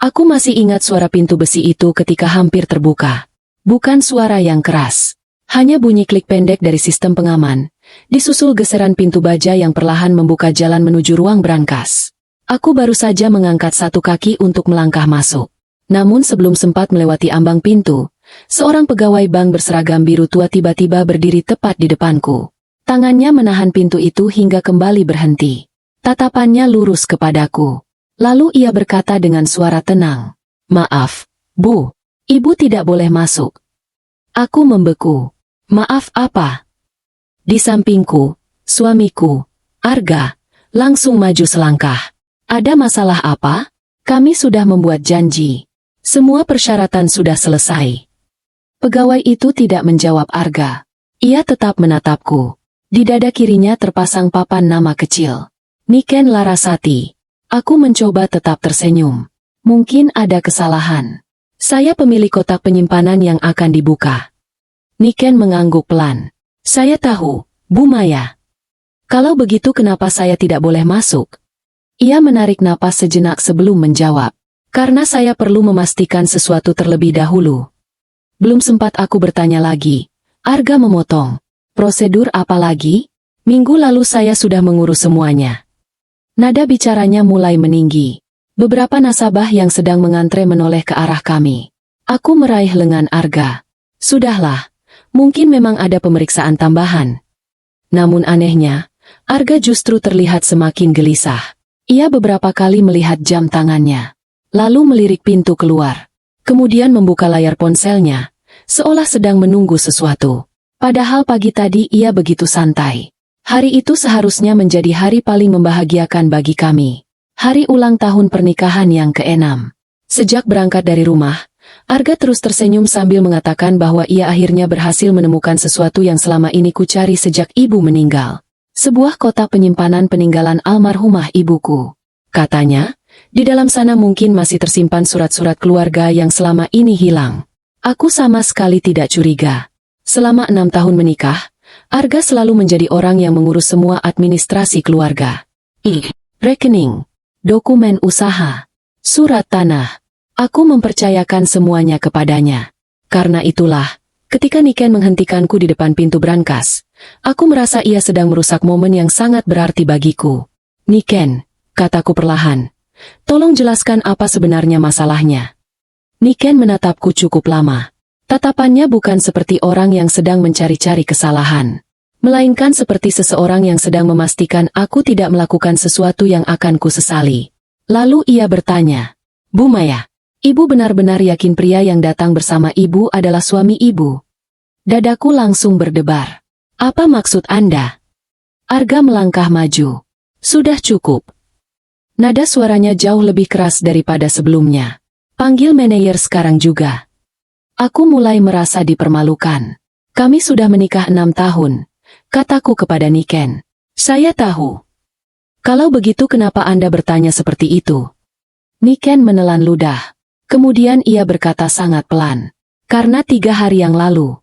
Aku masih ingat suara pintu besi itu ketika hampir terbuka. Bukan suara yang keras. Hanya bunyi klik pendek dari sistem pengaman, disusul geseran pintu baja yang perlahan membuka jalan menuju ruang brankas. Aku baru saja mengangkat satu kaki untuk melangkah masuk. Namun sebelum sempat melewati ambang pintu, seorang pegawai bank berseragam biru tua tiba-tiba berdiri tepat di depanku. Tangannya menahan pintu itu hingga kembali berhenti. Tatapannya lurus kepadaku. Lalu ia berkata dengan suara tenang, "Maaf, Bu, Ibu tidak boleh masuk." Aku membeku. "Maaf apa?" Di sampingku, suamiku, Arga, langsung maju selangkah. "Ada masalah apa? Kami sudah membuat janji. Semua persyaratan sudah selesai." Pegawai itu tidak menjawab Arga. Ia tetap menatapku. Di dada kirinya terpasang papan nama kecil. Niken Larasati. Aku mencoba tetap tersenyum. Mungkin ada kesalahan. Saya pemilik kotak penyimpanan yang akan dibuka. Niken mengangguk pelan. "Saya tahu, Bu Maya." "Kalau begitu kenapa saya tidak boleh masuk?" Ia menarik napas sejenak sebelum menjawab. "Karena saya perlu memastikan sesuatu terlebih dahulu." Belum sempat aku bertanya lagi. Arga memotong. "Prosedur apa lagi? Minggu lalu saya sudah mengurus semuanya." Nada bicaranya mulai meninggi. Beberapa nasabah yang sedang mengantre menoleh ke arah kami. Aku meraih lengan Arga. "Sudahlah. Mungkin memang ada pemeriksaan tambahan." Namun anehnya, Arga justru terlihat semakin gelisah. Ia beberapa kali melihat jam tangannya. Lalu melirik pintu keluar. Kemudian membuka layar ponselnya, seolah sedang menunggu sesuatu. Padahal pagi tadi ia begitu santai. Hari itu seharusnya menjadi hari paling membahagiakan bagi kami. Hari ulang tahun pernikahan yang ke-6. Sejak berangkat dari rumah, Arga terus tersenyum sambil mengatakan bahwa ia akhirnya berhasil menemukan sesuatu yang selama ini kucari sejak ibu meninggal. Sebuah kotak penyimpanan peninggalan almarhumah ibuku. Katanya, di dalam sana mungkin masih tersimpan surat-surat keluarga yang selama ini hilang. Aku sama sekali tidak curiga. Selama 6 tahun menikah, Arga selalu menjadi orang yang mengurus semua administrasi keluarga. Rekening, dokumen usaha, surat tanah. Aku mempercayakan semuanya kepadanya. Karena itulah, ketika Niken menghentikanku di depan pintu brankas, aku merasa ia sedang merusak momen yang sangat berarti bagiku. "Niken," kataku perlahan, "tolong jelaskan apa sebenarnya masalahnya." Niken menatapku cukup lama. Tatapannya bukan seperti orang yang sedang mencari-cari kesalahan, melainkan seperti seseorang yang sedang memastikan aku tidak melakukan sesuatu yang akan kusesali. Lalu ia bertanya, "Bu Maya, Ibu benar-benar yakin pria yang datang bersama Ibu adalah suami Ibu?" Dadaku langsung berdebar. "Apa maksud Anda?" Arga melangkah maju. "Sudah cukup." Nada suaranya jauh lebih keras daripada sebelumnya. "Panggil manajer sekarang juga." Aku mulai merasa dipermalukan. "Kami sudah menikah 6 tahun, kataku kepada Niken. "Saya tahu." "Kalau begitu kenapa Anda bertanya seperti itu?" Niken menelan ludah. Kemudian ia berkata sangat pelan. "Karena 3 hari yang lalu,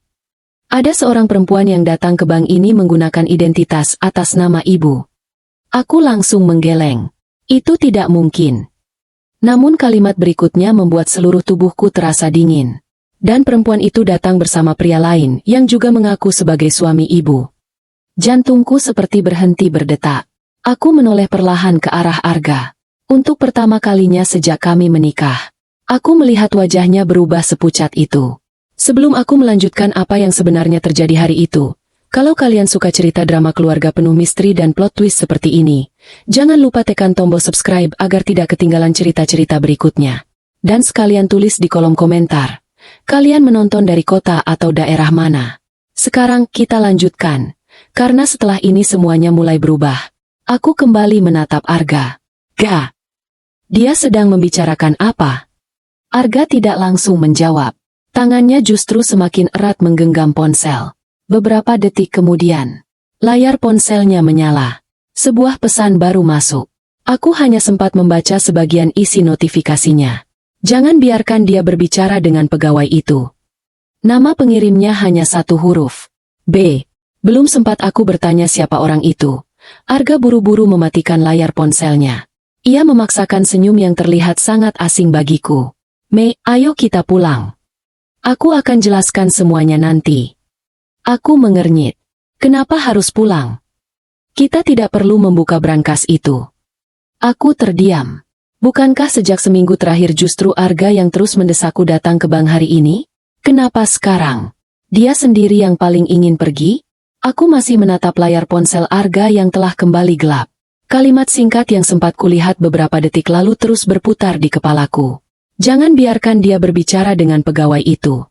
ada seorang perempuan yang datang ke bank ini menggunakan identitas atas nama Ibu." Aku langsung menggeleng. Itu tidak mungkin. Namun kalimat berikutnya membuat seluruh tubuhku terasa dingin. Dan perempuan itu datang bersama pria lain yang juga mengaku sebagai suami Ibu. Jantungku seperti berhenti berdetak. Aku menoleh perlahan ke arah Arga. Untuk pertama kalinya sejak kami menikah, aku melihat wajahnya berubah sepucat itu. Sebelum aku melanjutkan apa yang sebenarnya terjadi hari itu, kalau kalian suka cerita drama keluarga penuh misteri dan plot twist seperti ini, jangan lupa tekan tombol subscribe agar tidak ketinggalan cerita-cerita berikutnya. Dan sekalian tulis di kolom komentar, kalian menonton dari kota atau daerah mana. Sekarang kita lanjutkan, karena setelah ini semuanya mulai berubah. Aku kembali menatap Arga. "Ga, dia sedang membicarakan apa?" Arga tidak langsung menjawab. Tangannya justru semakin erat menggenggam ponsel. Beberapa detik kemudian, layar ponselnya menyala. Sebuah pesan baru masuk. Aku hanya sempat membaca sebagian isi notifikasinya. "Jangan biarkan dia berbicara dengan pegawai itu." Nama pengirimnya hanya 1 huruf. B. Belum sempat aku bertanya siapa orang itu, Arga buru-buru mematikan layar ponselnya. Ia memaksakan senyum yang terlihat sangat asing bagiku. Mei, ayo kita pulang. Aku akan jelaskan semuanya nanti. Aku mengernyit. Kenapa harus pulang? Kita tidak perlu membuka brankas itu. Aku terdiam. Bukankah sejak seminggu terakhir justru Arga yang terus mendesakku datang ke bank hari ini? Kenapa sekarang? Dia sendiri yang paling ingin pergi? Aku masih menatap layar ponsel Arga yang telah kembali gelap. Kalimat singkat yang sempat kulihat beberapa detik lalu terus berputar di kepalaku. Jangan biarkan dia berbicara dengan pegawai itu.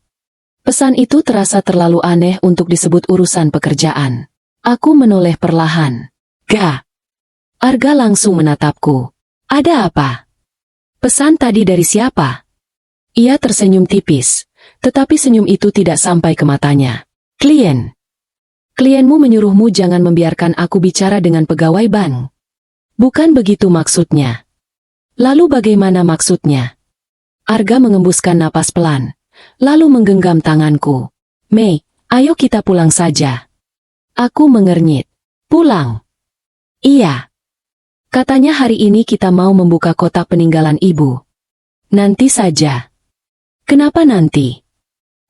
Pesan itu terasa terlalu aneh untuk disebut urusan pekerjaan. Aku menoleh perlahan. Gak. Arga langsung menatapku. Ada apa? Pesan tadi dari siapa? Ia tersenyum tipis, tetapi senyum itu tidak sampai ke matanya. Klien. Klienmu menyuruhmu jangan membiarkan aku bicara dengan pegawai bank. Bukan begitu maksudnya. Lalu bagaimana maksudnya? Arga mengembuskan napas pelan, lalu menggenggam tanganku. Mei, ayo kita pulang saja. Aku mengernyit. Pulang? Iya. Katanya hari ini kita mau membuka kotak peninggalan ibu. Nanti saja. Kenapa nanti?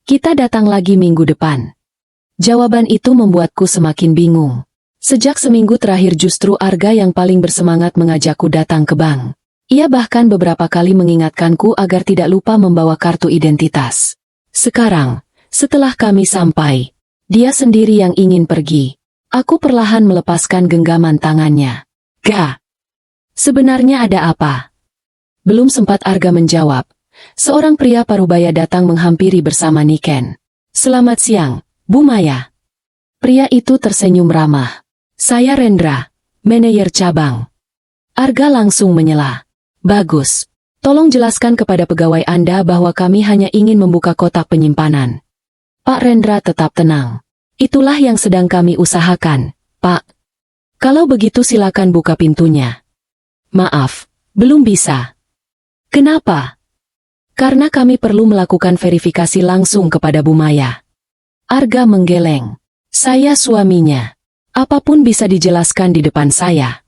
Kita datang lagi minggu depan. Jawaban itu membuatku semakin bingung. Sejak seminggu terakhir justru Arga yang paling bersemangat mengajakku datang ke bank. Ia bahkan beberapa kali mengingatkanku agar tidak lupa membawa kartu identitas. Sekarang, setelah kami sampai, dia sendiri yang ingin pergi. Aku perlahan melepaskan genggaman tangannya. Gak. Sebenarnya ada apa? Belum sempat Arga menjawab. Seorang pria parubaya datang menghampiri bersama Niken. Selamat siang, Bu Maya. Pria itu tersenyum ramah. Saya Rendra, manajer cabang. Arga langsung menyela. Bagus. Tolong jelaskan kepada pegawai Anda bahwa kami hanya ingin membuka kotak penyimpanan. Pak Rendra tetap tenang. Itulah yang sedang kami usahakan, Pak. Kalau begitu silakan buka pintunya. Maaf, belum bisa. Kenapa? Karena kami perlu melakukan verifikasi langsung kepada Bu Maya. Arga menggeleng. Saya suaminya. Apapun bisa dijelaskan di depan saya.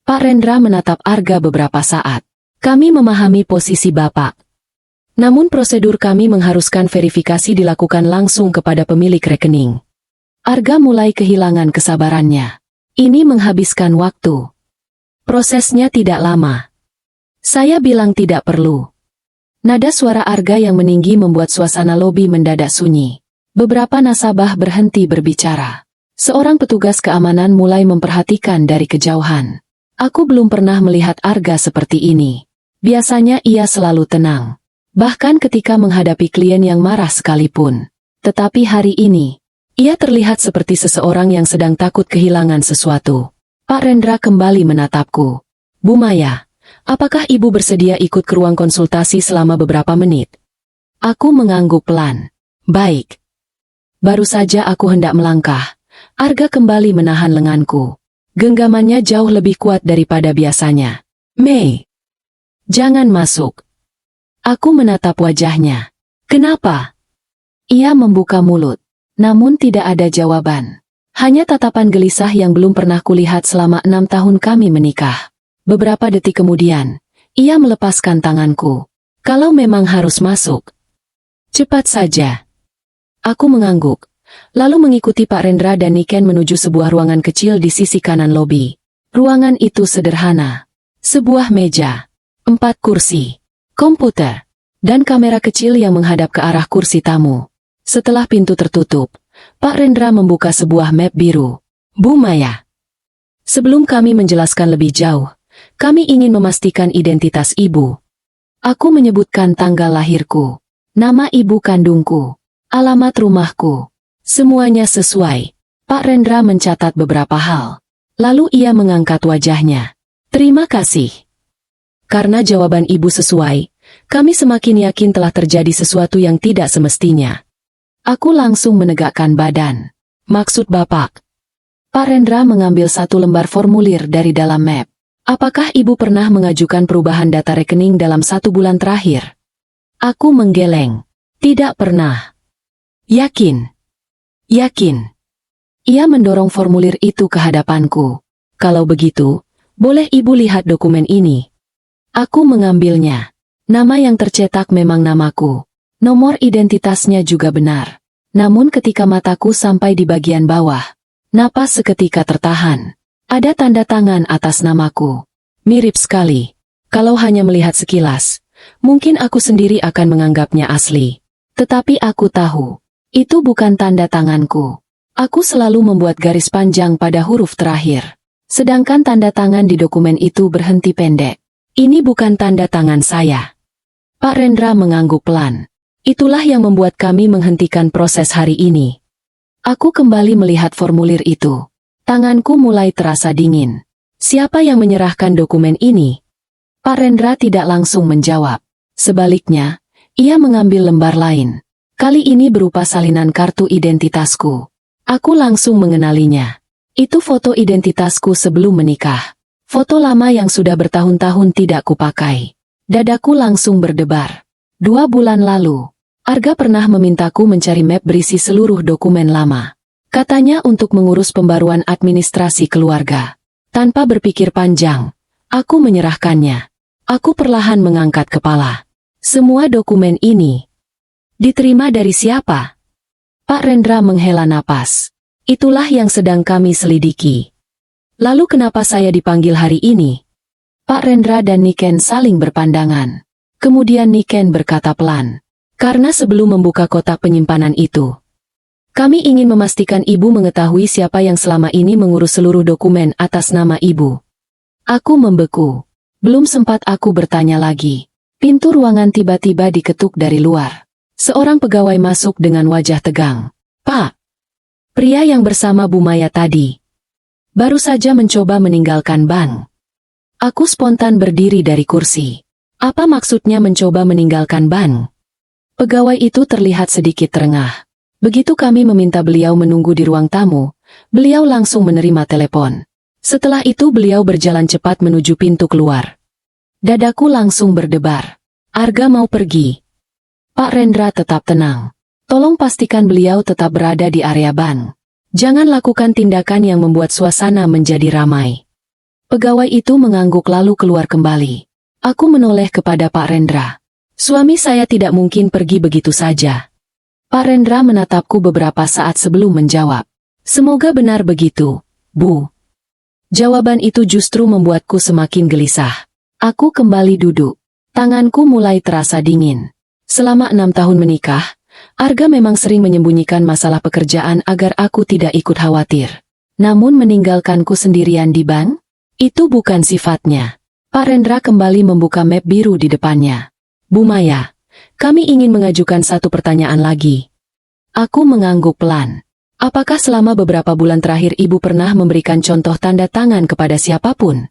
Pak Rendra menatap Arga beberapa saat. Kami memahami posisi Bapak. Namun prosedur kami mengharuskan verifikasi dilakukan langsung kepada pemilik rekening. Arga mulai kehilangan kesabarannya. Ini menghabiskan waktu. Prosesnya tidak lama. Saya bilang tidak perlu. Nada suara Arga yang meninggi membuat suasana lobi mendadak sunyi. Beberapa nasabah berhenti berbicara. Seorang petugas keamanan mulai memperhatikan dari kejauhan. Aku belum pernah melihat Arga seperti ini. Biasanya ia selalu tenang. Bahkan ketika menghadapi klien yang marah sekalipun. Tetapi hari ini, ia terlihat seperti seseorang yang sedang takut kehilangan sesuatu. Pak Rendra kembali menatapku. Bu Maya, apakah ibu bersedia ikut ke ruang konsultasi selama beberapa menit? Aku mengangguk pelan. Baik. Baru saja aku hendak melangkah. Arga kembali menahan lenganku. Genggamannya jauh lebih kuat daripada biasanya. Mei. Jangan masuk. Aku menatap wajahnya. Kenapa? Ia membuka mulut. Namun tidak ada jawaban. Hanya tatapan gelisah yang belum pernah kulihat selama 6 tahun kami menikah. Beberapa detik kemudian, ia melepaskan tanganku. Kalau memang harus masuk. Cepat saja. Aku mengangguk. Lalu mengikuti Pak Rendra dan Niken menuju sebuah ruangan kecil di sisi kanan lobi. Ruangan itu sederhana. Sebuah meja. 4 kursi, komputer, dan kamera kecil yang menghadap ke arah kursi tamu. Setelah pintu tertutup, Pak Rendra membuka sebuah map biru. Bu Maya. Sebelum kami menjelaskan lebih jauh, kami ingin memastikan identitas ibu. Aku menyebutkan tanggal lahirku, nama ibu kandungku, alamat rumahku. Semuanya sesuai. Pak Rendra mencatat beberapa hal. Lalu ia mengangkat wajahnya. Terima kasih. Karena jawaban ibu sesuai, kami semakin yakin telah terjadi sesuatu yang tidak semestinya. Aku langsung menegakkan badan. Maksud Bapak? Pak Rendra mengambil satu lembar formulir dari dalam map. Apakah ibu pernah mengajukan perubahan data rekening dalam 1 bulan terakhir? Aku menggeleng. Tidak pernah. Yakin? Yakin. Ia mendorong formulir itu ke hadapanku. Kalau begitu, boleh ibu lihat dokumen ini? Aku mengambilnya. Nama yang tercetak memang namaku. Nomor identitasnya juga benar. Namun ketika mataku sampai di bagian bawah, napas seketika tertahan. Ada tanda tangan atas namaku. Mirip sekali. Kalau hanya melihat sekilas, mungkin aku sendiri akan menganggapnya asli. Tetapi aku tahu, itu bukan tanda tanganku. Aku selalu membuat garis panjang pada huruf terakhir. Sedangkan tanda tangan di dokumen itu berhenti pendek. Ini bukan tanda tangan saya. Pak Rendra mengangguk pelan. Itulah yang membuat kami menghentikan proses hari ini. Aku kembali melihat formulir itu. Tanganku mulai terasa dingin. Siapa yang menyerahkan dokumen ini? Pak Rendra tidak langsung menjawab. Sebaliknya, ia mengambil lembar lain. Kali ini berupa salinan kartu identitasku. Aku langsung mengenalinya. Itu foto identitasku sebelum menikah. Foto lama yang sudah bertahun-tahun tidak kupakai. Dadaku langsung berdebar. 2 bulan lalu, Arga pernah memintaku mencari map berisi seluruh dokumen lama. Katanya untuk mengurus pembaruan administrasi keluarga. Tanpa berpikir panjang, aku menyerahkannya. Aku perlahan mengangkat kepala. Semua dokumen ini diterima dari siapa? Pak Rendra menghela napas. Itulah yang sedang kami selidiki. Lalu kenapa saya dipanggil hari ini? Pak Rendra dan Niken saling berpandangan. Kemudian Niken berkata pelan. Karena sebelum membuka kotak penyimpanan itu, kami ingin memastikan ibu mengetahui siapa yang selama ini mengurus seluruh dokumen atas nama ibu. Aku membeku. Belum sempat aku bertanya lagi. Pintu ruangan tiba-tiba diketuk dari luar. Seorang pegawai masuk dengan wajah tegang. Pak! Pria yang bersama Bu Maya tadi baru saja mencoba meninggalkan bank. Aku spontan berdiri dari kursi. Apa maksudnya mencoba meninggalkan bank? Pegawai itu terlihat sedikit terengah. Begitu kami meminta beliau menunggu di ruang tamu, beliau langsung menerima telepon. Setelah itu beliau berjalan cepat menuju pintu keluar. Dadaku langsung berdebar. Arga mau pergi. Pak Rendra tetap tenang. Tolong pastikan beliau tetap berada di area bank. Jangan lakukan tindakan yang membuat suasana menjadi ramai. Pegawai itu mengangguk lalu keluar kembali. Aku menoleh kepada Pak Rendra. Suami saya tidak mungkin pergi begitu saja. Pak Rendra menatapku beberapa saat sebelum menjawab. Semoga benar begitu, Bu. Jawaban itu justru membuatku semakin gelisah. Aku kembali duduk. Tanganku mulai terasa dingin. Selama 6 tahun menikah, Arga memang sering menyembunyikan masalah pekerjaan agar aku tidak ikut khawatir. Namun meninggalkanku sendirian di bank? Itu bukan sifatnya. Pak Rendra kembali membuka map biru di depannya. Bu Maya, kami ingin mengajukan satu pertanyaan lagi. Aku mengangguk pelan. Apakah selama beberapa bulan terakhir ibu pernah memberikan contoh tanda tangan kepada siapapun?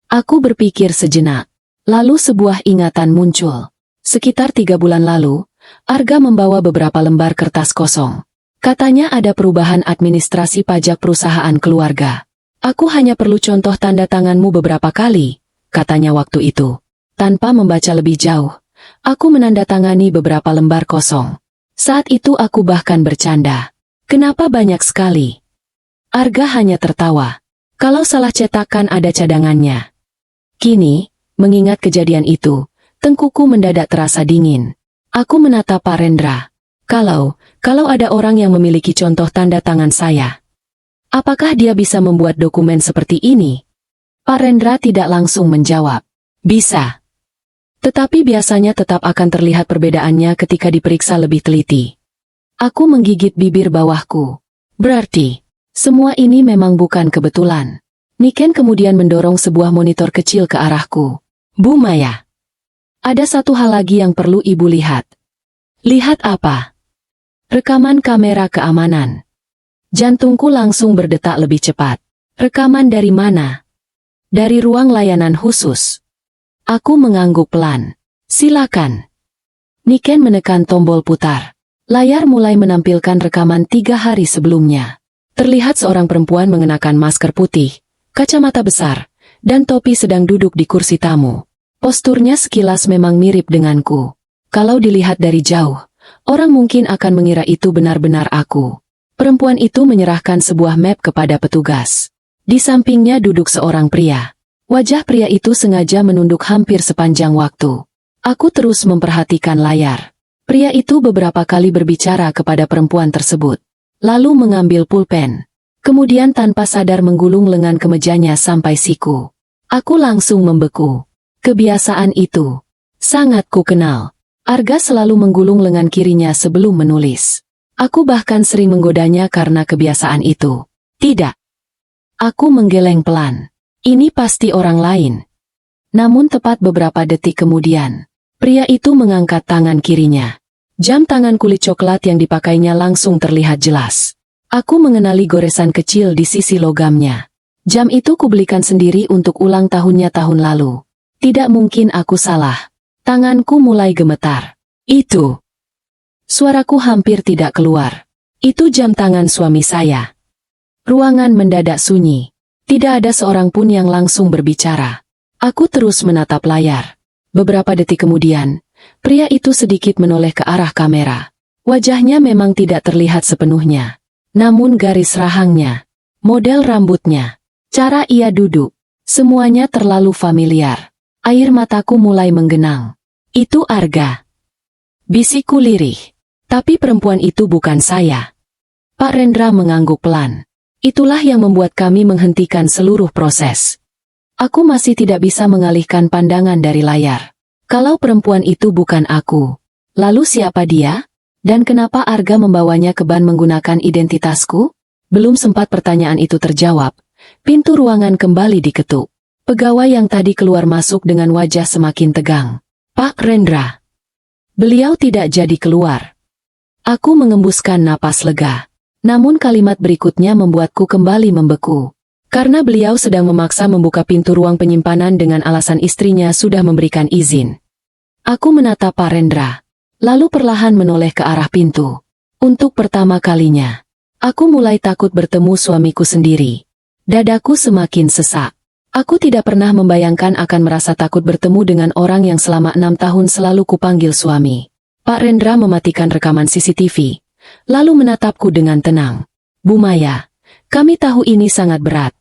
Aku berpikir sejenak. Lalu sebuah ingatan muncul. Sekitar 3 bulan lalu, Arga membawa beberapa lembar kertas kosong. Katanya ada perubahan administrasi pajak perusahaan keluarga. Aku hanya perlu contoh tanda tanganmu beberapa kali, katanya waktu itu. Tanpa membaca lebih jauh, aku menandatangani beberapa lembar kosong. Saat itu aku bahkan bercanda. Kenapa banyak sekali? Arga hanya tertawa. Kalau salah cetakan ada cadangannya. Kini, mengingat kejadian itu, tengkuku mendadak terasa dingin. Aku menatap Pak Rendra. Kalau ada orang yang memiliki contoh tanda tangan saya, apakah dia bisa membuat dokumen seperti ini? Pak Rendra tidak langsung menjawab. Bisa. Tetapi biasanya tetap akan terlihat perbedaannya ketika diperiksa lebih teliti. Aku menggigit bibir bawahku. Berarti, semua ini memang bukan kebetulan. Niken kemudian mendorong sebuah monitor kecil ke arahku. Bu Maya. Ada satu hal lagi yang perlu ibu lihat. Lihat apa? Rekaman kamera keamanan. Jantungku langsung berdetak lebih cepat. Rekaman dari mana? Dari ruang layanan khusus. Aku mengangguk pelan. Silakan. Niken menekan tombol putar. Layar mulai menampilkan rekaman 3 hari sebelumnya. Terlihat seorang perempuan mengenakan masker putih, kacamata besar, dan topi sedang duduk di kursi tamu. Posturnya sekilas memang mirip denganku. Kalau dilihat dari jauh, orang mungkin akan mengira itu benar-benar aku. Perempuan itu menyerahkan sebuah map kepada petugas. Di sampingnya duduk seorang pria. Wajah pria itu sengaja menunduk hampir sepanjang waktu. Aku terus memperhatikan layar. Pria itu beberapa kali berbicara kepada perempuan tersebut. Lalu mengambil pulpen. Kemudian tanpa sadar menggulung lengan kemejanya sampai siku. Aku langsung membeku. Kebiasaan itu sangat ku kenal. Arga selalu menggulung lengan kirinya sebelum menulis. Aku bahkan sering menggodanya karena kebiasaan itu. Tidak. Aku menggeleng pelan. Ini pasti orang lain. Namun tepat beberapa detik kemudian, pria itu mengangkat tangan kirinya. Jam tangan kulit coklat yang dipakainya langsung terlihat jelas. Aku mengenali goresan kecil di sisi logamnya. Jam itu kubelikan sendiri untuk ulang tahunnya tahun lalu. Tidak mungkin aku salah. Tanganku mulai gemetar. Itu. Suaraku hampir tidak keluar. Itu jam tangan suami saya. Ruangan mendadak sunyi. Tidak ada seorang pun yang langsung berbicara. Aku terus menatap layar. Beberapa detik kemudian, pria itu sedikit menoleh ke arah kamera. Wajahnya memang tidak terlihat sepenuhnya. Namun garis rahangnya, model rambutnya, cara ia duduk, semuanya terlalu familiar. Air mataku mulai menggenang. Itu Arga. Bisikku lirih. Tapi perempuan itu bukan saya. Pak Rendra mengangguk pelan. Itulah yang membuat kami menghentikan seluruh proses. Aku masih tidak bisa mengalihkan pandangan dari layar. Kalau perempuan itu bukan aku, lalu siapa dia? Dan kenapa Arga membawanya ke ban menggunakan identitasku? Belum sempat pertanyaan itu terjawab, pintu ruangan kembali diketuk. Pegawai yang tadi keluar masuk dengan wajah semakin tegang. Pak Rendra. Beliau tidak jadi keluar. Aku mengembuskan napas lega. Namun kalimat berikutnya membuatku kembali membeku. Karena beliau sedang memaksa membuka pintu ruang penyimpanan dengan alasan istrinya sudah memberikan izin. Aku menatap Pak Rendra, lalu perlahan menoleh ke arah pintu. Untuk pertama kalinya, aku mulai takut bertemu suamiku sendiri. Dadaku semakin sesak. Aku tidak pernah membayangkan akan merasa takut bertemu dengan orang yang selama 6 tahun selalu kupanggil suami. Pak Rendra mematikan rekaman CCTV. Lalu menatapku dengan tenang. Bu Maya, kami tahu ini sangat berat.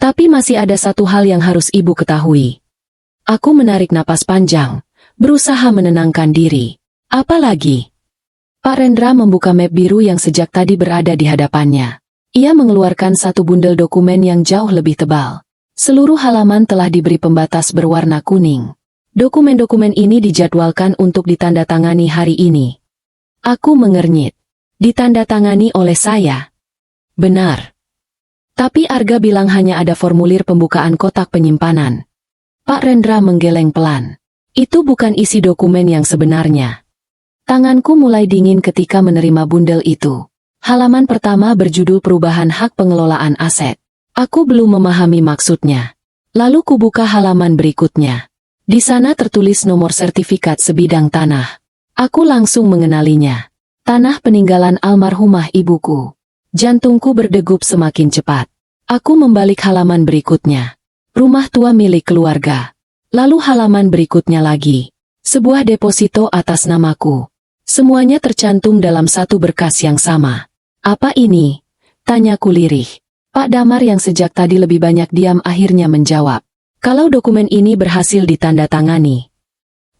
Tapi masih ada satu hal yang harus ibu ketahui. Aku menarik napas panjang, berusaha menenangkan diri. Apalagi? Pak Rendra membuka map biru yang sejak tadi berada di hadapannya. Ia mengeluarkan satu bundel dokumen yang jauh lebih tebal. Seluruh halaman telah diberi pembatas berwarna kuning. Dokumen-dokumen ini dijadwalkan untuk ditandatangani hari ini. Aku mengernyit. Ditandatangani oleh saya. Benar. Tapi Arga bilang hanya ada formulir pembukaan kotak penyimpanan. Pak Rendra menggeleng pelan. Itu bukan isi dokumen yang sebenarnya. Tanganku mulai dingin ketika menerima bundel itu. Halaman pertama berjudul perubahan hak pengelolaan aset. Aku belum memahami maksudnya. Lalu kubuka halaman berikutnya. Di sana tertulis nomor sertifikat sebidang tanah. Aku langsung mengenalinya. Tanah peninggalan almarhumah ibuku. Jantungku berdegup semakin cepat. Aku membalik halaman berikutnya. Rumah tua milik keluarga. Lalu halaman berikutnya lagi. Sebuah deposito atas namaku. Semuanya tercantum dalam satu berkas yang sama. Apa ini? Tanyaku lirih. Pak Damar yang sejak tadi lebih banyak diam akhirnya menjawab. Kalau dokumen ini berhasil ditandatangani,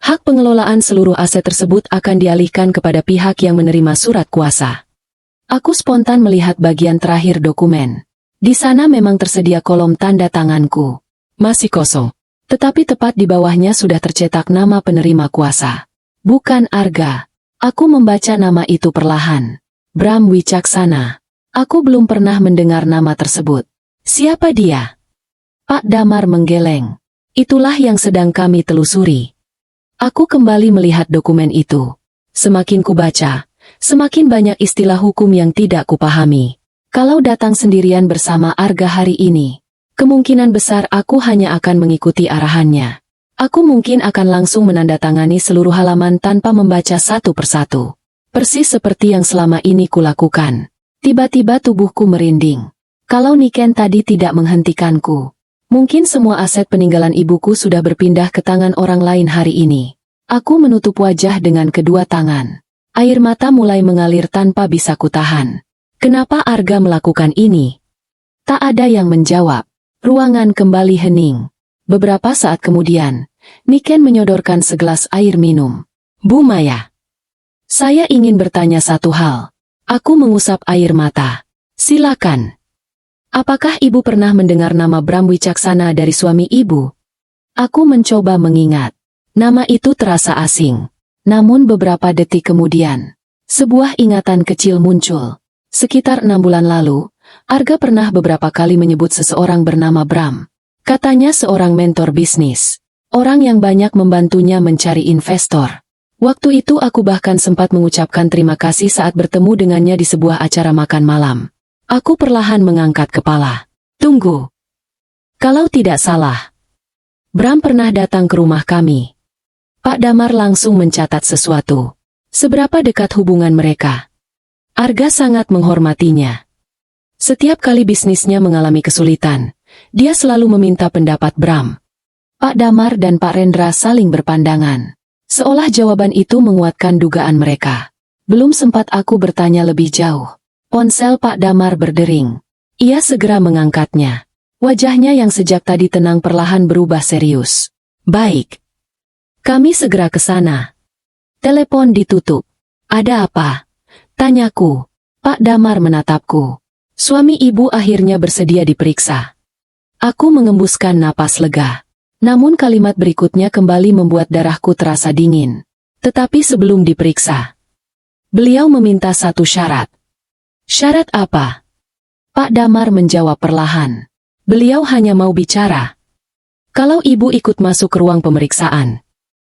hak pengelolaan seluruh aset tersebut akan dialihkan kepada pihak yang menerima surat kuasa. Aku spontan melihat bagian terakhir dokumen. Di sana memang tersedia kolom tanda tanganku. Masih kosong. Tetapi tepat di bawahnya sudah tercetak nama penerima kuasa. Bukan Arga. Aku membaca nama itu perlahan. Bram Wicaksana. Aku belum pernah mendengar nama tersebut. Siapa dia? Pak Damar menggeleng. Itulah yang sedang kami telusuri. Aku kembali melihat dokumen itu. Semakin kubaca, semakin banyak istilah hukum yang tidak kupahami. Kalau datang sendirian bersama Arga hari ini, kemungkinan besar aku hanya akan mengikuti arahannya. Aku mungkin akan langsung menandatangani seluruh halaman tanpa membaca satu persatu. Persis seperti yang selama ini kulakukan. Tiba-tiba tubuhku merinding. Kalau Niken tadi tidak menghentikanku, mungkin semua aset peninggalan ibuku sudah berpindah ke tangan orang lain hari ini. Aku menutup wajah dengan kedua tangan. Air mata mulai mengalir tanpa bisa kutahan. Kenapa Arga melakukan ini? Tak ada yang menjawab. Ruangan kembali hening. Beberapa saat kemudian, Niken menyodorkan segelas air minum. Bu Maya, saya ingin bertanya satu hal. Aku mengusap air mata. Silakan. Apakah ibu pernah mendengar nama Bram Wicaksana dari suami ibu? Aku mencoba mengingat. Nama itu terasa asing. Namun beberapa detik kemudian, sebuah ingatan kecil muncul. Sekitar 6 bulan lalu, Arga pernah beberapa kali menyebut seseorang bernama Bram. Katanya seorang mentor bisnis. Orang yang banyak membantunya mencari investor. Waktu itu aku bahkan sempat mengucapkan terima kasih saat bertemu dengannya di sebuah acara makan malam. Aku perlahan mengangkat kepala. Tunggu. Kalau tidak salah, Bram pernah datang ke rumah kami. Pak Damar langsung mencatat sesuatu. Seberapa dekat hubungan mereka? Arga sangat menghormatinya. Setiap kali bisnisnya mengalami kesulitan, dia selalu meminta pendapat Bram. Pak Damar dan Pak Rendra saling berpandangan. Seolah jawaban itu menguatkan dugaan mereka. Belum sempat aku bertanya lebih jauh. Ponsel Pak Damar berdering. Ia segera mengangkatnya. Wajahnya yang sejak tadi tenang perlahan berubah serius. Baik. Kami segera ke sana. Telepon ditutup. Ada apa? Tanyaku. Pak Damar menatapku. Suami ibu akhirnya bersedia diperiksa. Aku mengembuskan napas lega. Namun kalimat berikutnya kembali membuat darahku terasa dingin. Tetapi sebelum diperiksa, beliau meminta satu syarat. Syarat apa? Pak Damar menjawab perlahan. Beliau hanya mau bicara. Kalau ibu ikut masuk ke ruang pemeriksaan.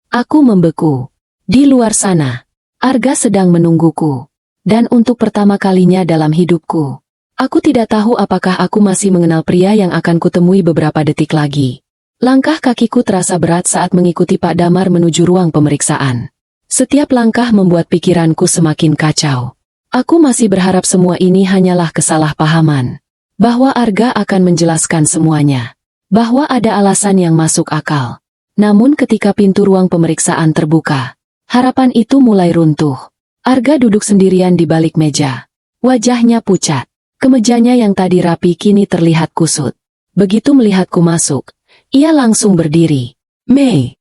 Aku membeku. Di luar sana, Arga sedang menungguku. Dan untuk pertama kalinya dalam hidupku, aku tidak tahu apakah aku masih mengenal pria yang akan kutemui beberapa detik lagi. Langkah kakiku terasa berat saat mengikuti Pak Damar menuju ruang pemeriksaan. Setiap langkah membuat pikiranku semakin kacau. Aku masih berharap semua ini hanyalah kesalahpahaman. Bahwa Arga akan menjelaskan semuanya. Bahwa ada alasan yang masuk akal. Namun ketika pintu ruang pemeriksaan terbuka, harapan itu mulai runtuh. Arga duduk sendirian di balik meja. Wajahnya pucat. Kemejanya yang tadi rapi kini terlihat kusut. Begitu melihatku masuk, ia langsung berdiri. Mei.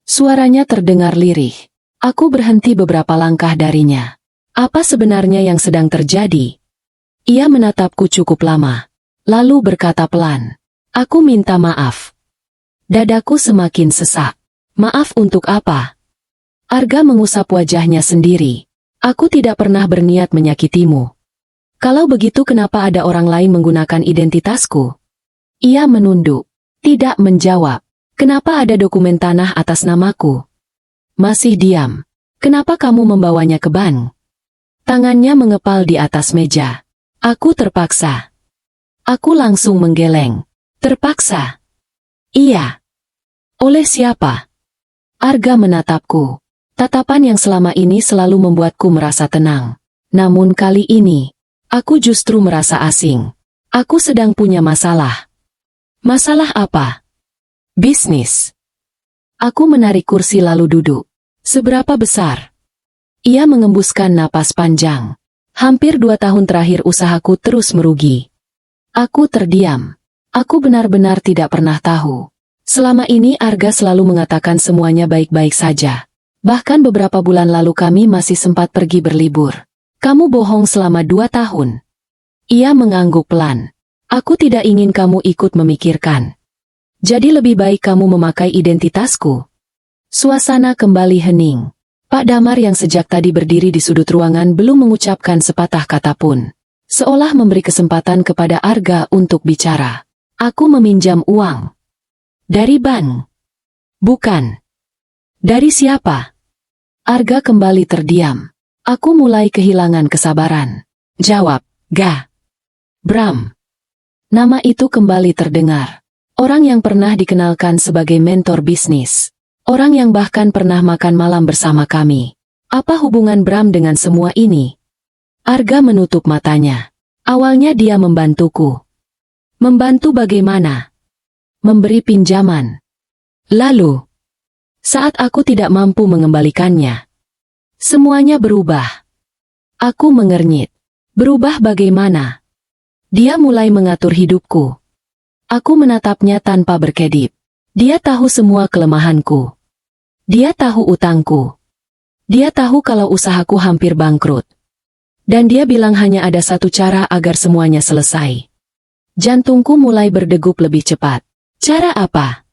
Suaranya terdengar lirih. Aku berhenti beberapa langkah darinya. Apa sebenarnya yang sedang terjadi? Ia menatapku cukup lama. Lalu berkata pelan. Aku minta maaf. Dadaku semakin sesak. Maaf untuk apa? Arga mengusap wajahnya sendiri. Aku tidak pernah berniat menyakitimu. Kalau begitu kenapa ada orang lain menggunakan identitasku? Ia menunduk. Tidak menjawab. Kenapa ada dokumen tanah atas namaku? Masih diam. Kenapa kamu membawanya ke bank? Tangannya mengepal di atas meja. Aku terpaksa. Aku langsung menggeleng. Terpaksa? Iya. Oleh siapa? Arga menatapku. Tatapan yang selama ini selalu membuatku merasa tenang. Namun kali ini, aku justru merasa asing. Aku sedang punya masalah. Masalah apa? Bisnis. Aku menarik kursi lalu duduk. Seberapa besar? Ia mengembuskan napas panjang. Hampir 2 tahun terakhir usahaku terus merugi. Aku terdiam. Aku benar-benar tidak pernah tahu. Selama ini Arga selalu mengatakan semuanya baik-baik saja. Bahkan beberapa bulan lalu kami masih sempat pergi berlibur. Kamu bohong selama 2 tahun. Ia mengangguk pelan. Aku tidak ingin kamu ikut memikirkan. Jadi lebih baik kamu memakai identitasku. Suasana kembali hening. Pak Damar yang sejak tadi berdiri di sudut ruangan belum mengucapkan sepatah kata pun. Seolah memberi kesempatan kepada Arga untuk bicara. Aku meminjam uang. Dari bank? Bukan. Dari siapa? Arga kembali terdiam. Aku mulai kehilangan kesabaran. Jawab, Ga. Bram. Nama itu kembali terdengar. Orang yang pernah dikenalkan sebagai mentor bisnis. Orang yang bahkan pernah makan malam bersama kami. Apa hubungan Bram dengan semua ini? Arga menutup matanya. Awalnya dia membantuku. Membantu bagaimana? Memberi pinjaman. Lalu, saat aku tidak mampu mengembalikannya, semuanya berubah. Aku mengernyit. Berubah bagaimana? Dia mulai mengatur hidupku. Aku menatapnya tanpa berkedip. Dia tahu semua kelemahanku. Dia tahu utangku. Dia tahu kalau usahaku hampir bangkrut. Dan dia bilang hanya ada satu cara agar semuanya selesai. Jantungku mulai berdegup lebih cepat. Cara apa?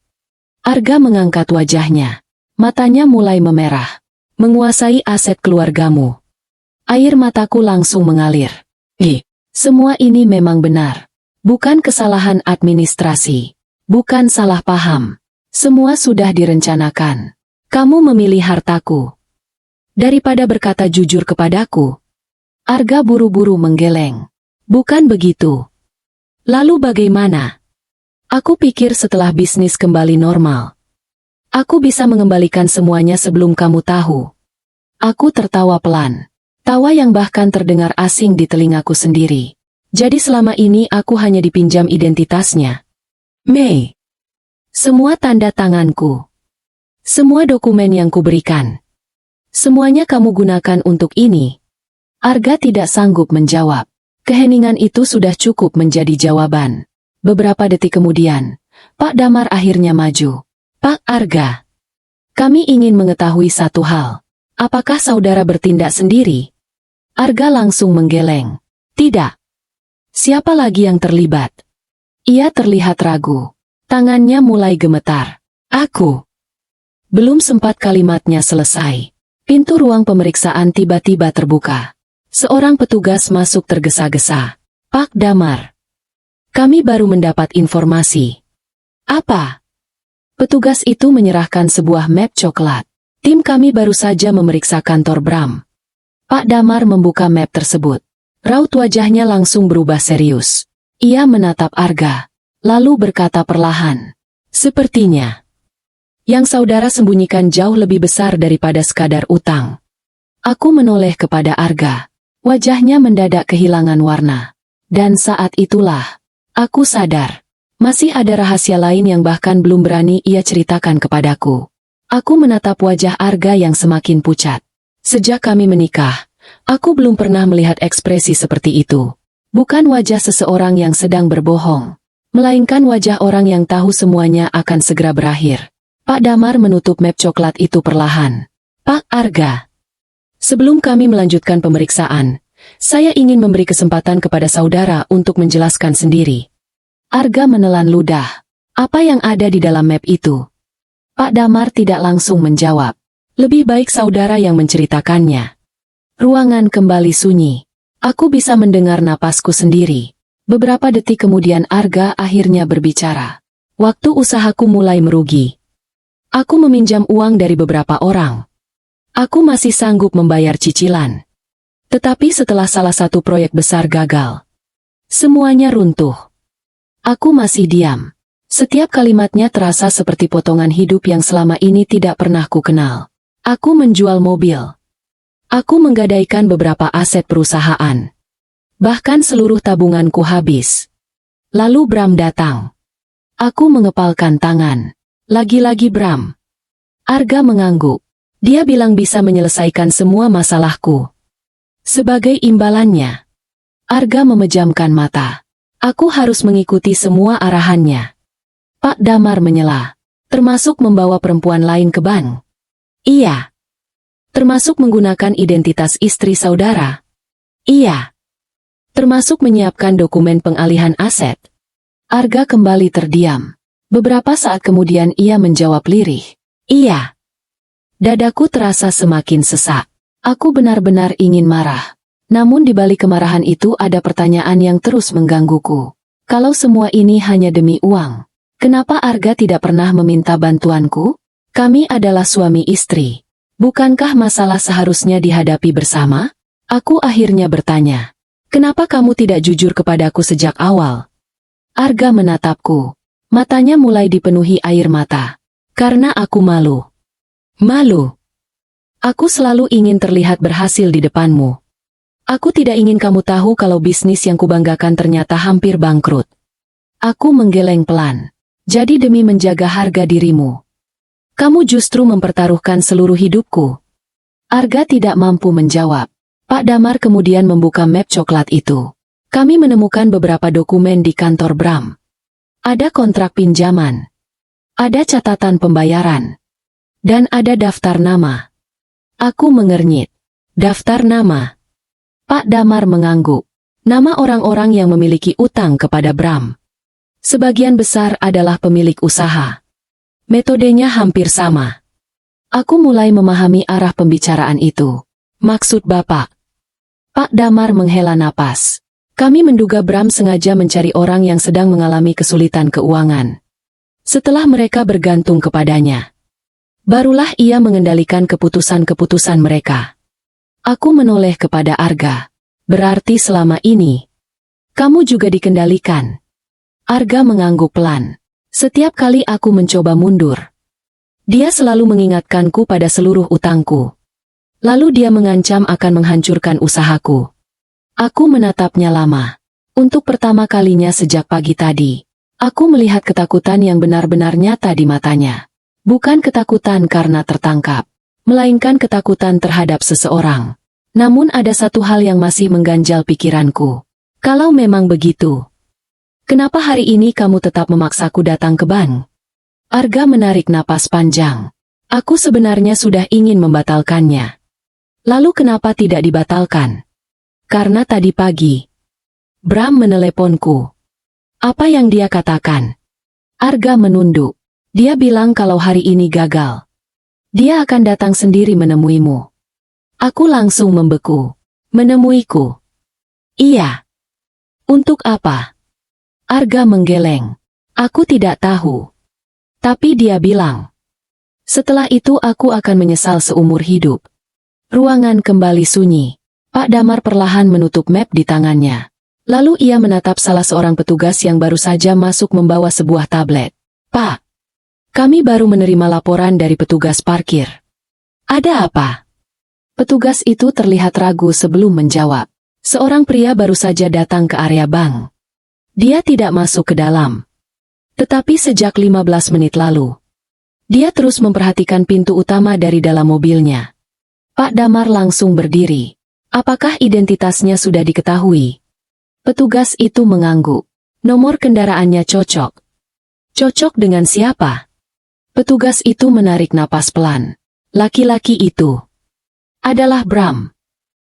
Arga mengangkat wajahnya. Matanya mulai memerah. Menguasai aset keluargamu. Air mataku langsung mengalir. Semua ini memang benar. Bukan kesalahan administrasi. Bukan salah paham. Semua sudah direncanakan. Kamu memilih hartaku. Daripada berkata jujur kepadaku. Arga buru-buru menggeleng. Bukan begitu. Lalu bagaimana? Aku pikir setelah bisnis kembali normal, aku bisa mengembalikan semuanya sebelum kamu tahu. Aku tertawa pelan. Tawa yang bahkan terdengar asing di telingaku sendiri. Jadi selama ini aku hanya dipinjam identitasnya. Mei. Semua tanda tanganku. Semua dokumen yang kuberikan. Semuanya kamu gunakan untuk ini. Arga tidak sanggup menjawab. Keheningan itu sudah cukup menjadi jawaban. Beberapa detik kemudian, Pak Damar akhirnya maju. Pak Arga, kami ingin mengetahui satu hal. Apakah saudara bertindak sendiri? Arga langsung menggeleng. Tidak. Siapa lagi yang terlibat? Ia terlihat ragu. Tangannya mulai gemetar. Aku. Belum sempat kalimatnya selesai. Pintu ruang pemeriksaan tiba-tiba terbuka. Seorang petugas masuk tergesa-gesa. Pak Damar. Kami baru mendapat informasi. Apa? Petugas itu menyerahkan sebuah map coklat. Tim kami baru saja memeriksa kantor Bram. Pak Damar membuka map tersebut. Raut wajahnya langsung berubah serius. Ia menatap Arga. Lalu berkata perlahan. Sepertinya yang saudara sembunyikan jauh lebih besar daripada sekadar utang. Aku menoleh kepada Arga. Wajahnya mendadak kehilangan warna. Dan saat itulah, aku sadar. Masih ada rahasia lain yang bahkan belum berani ia ceritakan kepadaku. Aku menatap wajah Arga yang semakin pucat. Sejak kami menikah, aku belum pernah melihat ekspresi seperti itu. Bukan wajah seseorang yang sedang berbohong, melainkan wajah orang yang tahu semuanya akan segera berakhir. Pak Damar menutup map coklat itu perlahan. Pak Arga. Sebelum kami melanjutkan pemeriksaan, saya ingin memberi kesempatan kepada saudara untuk menjelaskan sendiri. Arga menelan ludah. Apa yang ada di dalam map itu? Pak Damar tidak langsung menjawab. Lebih baik saudara yang menceritakannya. Ruangan kembali sunyi. Aku bisa mendengar napasku sendiri. Beberapa detik kemudian Arga akhirnya berbicara. Waktu usahaku mulai merugi. Aku meminjam uang dari beberapa orang. Aku masih sanggup membayar cicilan. Tetapi setelah salah satu proyek besar gagal, semuanya runtuh. Aku masih diam. Setiap kalimatnya terasa seperti potongan hidup yang selama ini tidak pernah ku kenal. Aku menjual mobil. Aku menggadaikan beberapa aset perusahaan. Bahkan seluruh tabunganku habis. Lalu Bram datang. Aku mengepalkan tangan. Lagi-lagi Bram. Arga mengangguk. Dia bilang bisa menyelesaikan semua masalahku. Sebagai imbalannya, Arga memejamkan mata. Aku harus mengikuti semua arahannya. Pak Damar menyela. Termasuk membawa perempuan lain ke bank. Iya. Termasuk menggunakan identitas istri saudara. Iya. Termasuk menyiapkan dokumen pengalihan aset. Arga kembali terdiam. Beberapa saat kemudian ia menjawab lirih. Iya. Dadaku terasa semakin sesak. Aku benar-benar ingin marah. Namun di balik kemarahan itu ada pertanyaan yang terus menggangguku. Kalau semua ini hanya demi uang, kenapa Arga tidak pernah meminta bantuanku? Kami adalah suami istri. Bukankah masalah seharusnya dihadapi bersama? Aku akhirnya bertanya. Kenapa kamu tidak jujur kepadaku sejak awal? Arga menatapku. Matanya mulai dipenuhi air mata. Karena aku malu. Malu. Aku selalu ingin terlihat berhasil di depanmu. Aku tidak ingin kamu tahu kalau bisnis yang kubanggakan ternyata hampir bangkrut. Aku menggeleng pelan. Jadi demi menjaga harga dirimu, kamu justru mempertaruhkan seluruh hidupku. Arga tidak mampu menjawab. Pak Damar kemudian membuka map coklat itu. Kami menemukan beberapa dokumen di kantor Bram. Ada kontrak pinjaman. Ada catatan pembayaran. Dan ada daftar nama. Aku mengernyit. Daftar nama. Pak Damar mengangguk. Nama orang-orang yang memiliki utang kepada Bram. Sebagian besar adalah pemilik usaha. Metodenya hampir sama. Aku mulai memahami arah pembicaraan itu. Maksud Bapak. Pak Damar menghela napas. Kami menduga Bram sengaja mencari orang yang sedang mengalami kesulitan keuangan. Setelah mereka bergantung kepadanya, barulah ia mengendalikan keputusan-keputusan mereka. Aku menoleh kepada Arga. Berarti selama ini, kamu juga dikendalikan. Arga mengangguk pelan. Setiap kali aku mencoba mundur, dia selalu mengingatkanku pada seluruh utangku. Lalu dia mengancam akan menghancurkan usahaku. Aku menatapnya lama. Untuk pertama kalinya sejak pagi tadi, aku melihat ketakutan yang benar-benar nyata di matanya. Bukan ketakutan karena tertangkap, melainkan ketakutan terhadap seseorang. Namun ada satu hal yang masih mengganjal pikiranku. Kalau memang begitu, kenapa hari ini kamu tetap memaksaku datang ke bank? Arga menarik napas panjang. Aku sebenarnya sudah ingin membatalkannya. Lalu kenapa tidak dibatalkan? Karena tadi pagi, Bram meneleponku. Apa yang dia katakan? Arga menunduk. Dia bilang kalau hari ini gagal, dia akan datang sendiri menemuimu. Aku langsung membeku. Menemuiku? Iya. Untuk apa? Arga menggeleng. Aku tidak tahu. Tapi dia bilang, setelah itu aku akan menyesal seumur hidup. Ruangan kembali sunyi. Pak Damar perlahan menutup map di tangannya. Lalu ia menatap salah seorang petugas yang baru saja masuk membawa sebuah tablet. Pak, kami baru menerima laporan dari petugas parkir. Ada apa? Petugas itu terlihat ragu sebelum menjawab. Seorang pria baru saja datang ke area bank. Dia tidak masuk ke dalam. Tetapi sejak 15 menit lalu, dia terus memperhatikan pintu utama dari dalam mobilnya. Pak Damar langsung berdiri. Apakah identitasnya sudah diketahui? Petugas itu mengangguk. Nomor kendaraannya cocok. Cocok dengan siapa? Petugas itu menarik napas pelan. Laki-laki itu adalah Bram.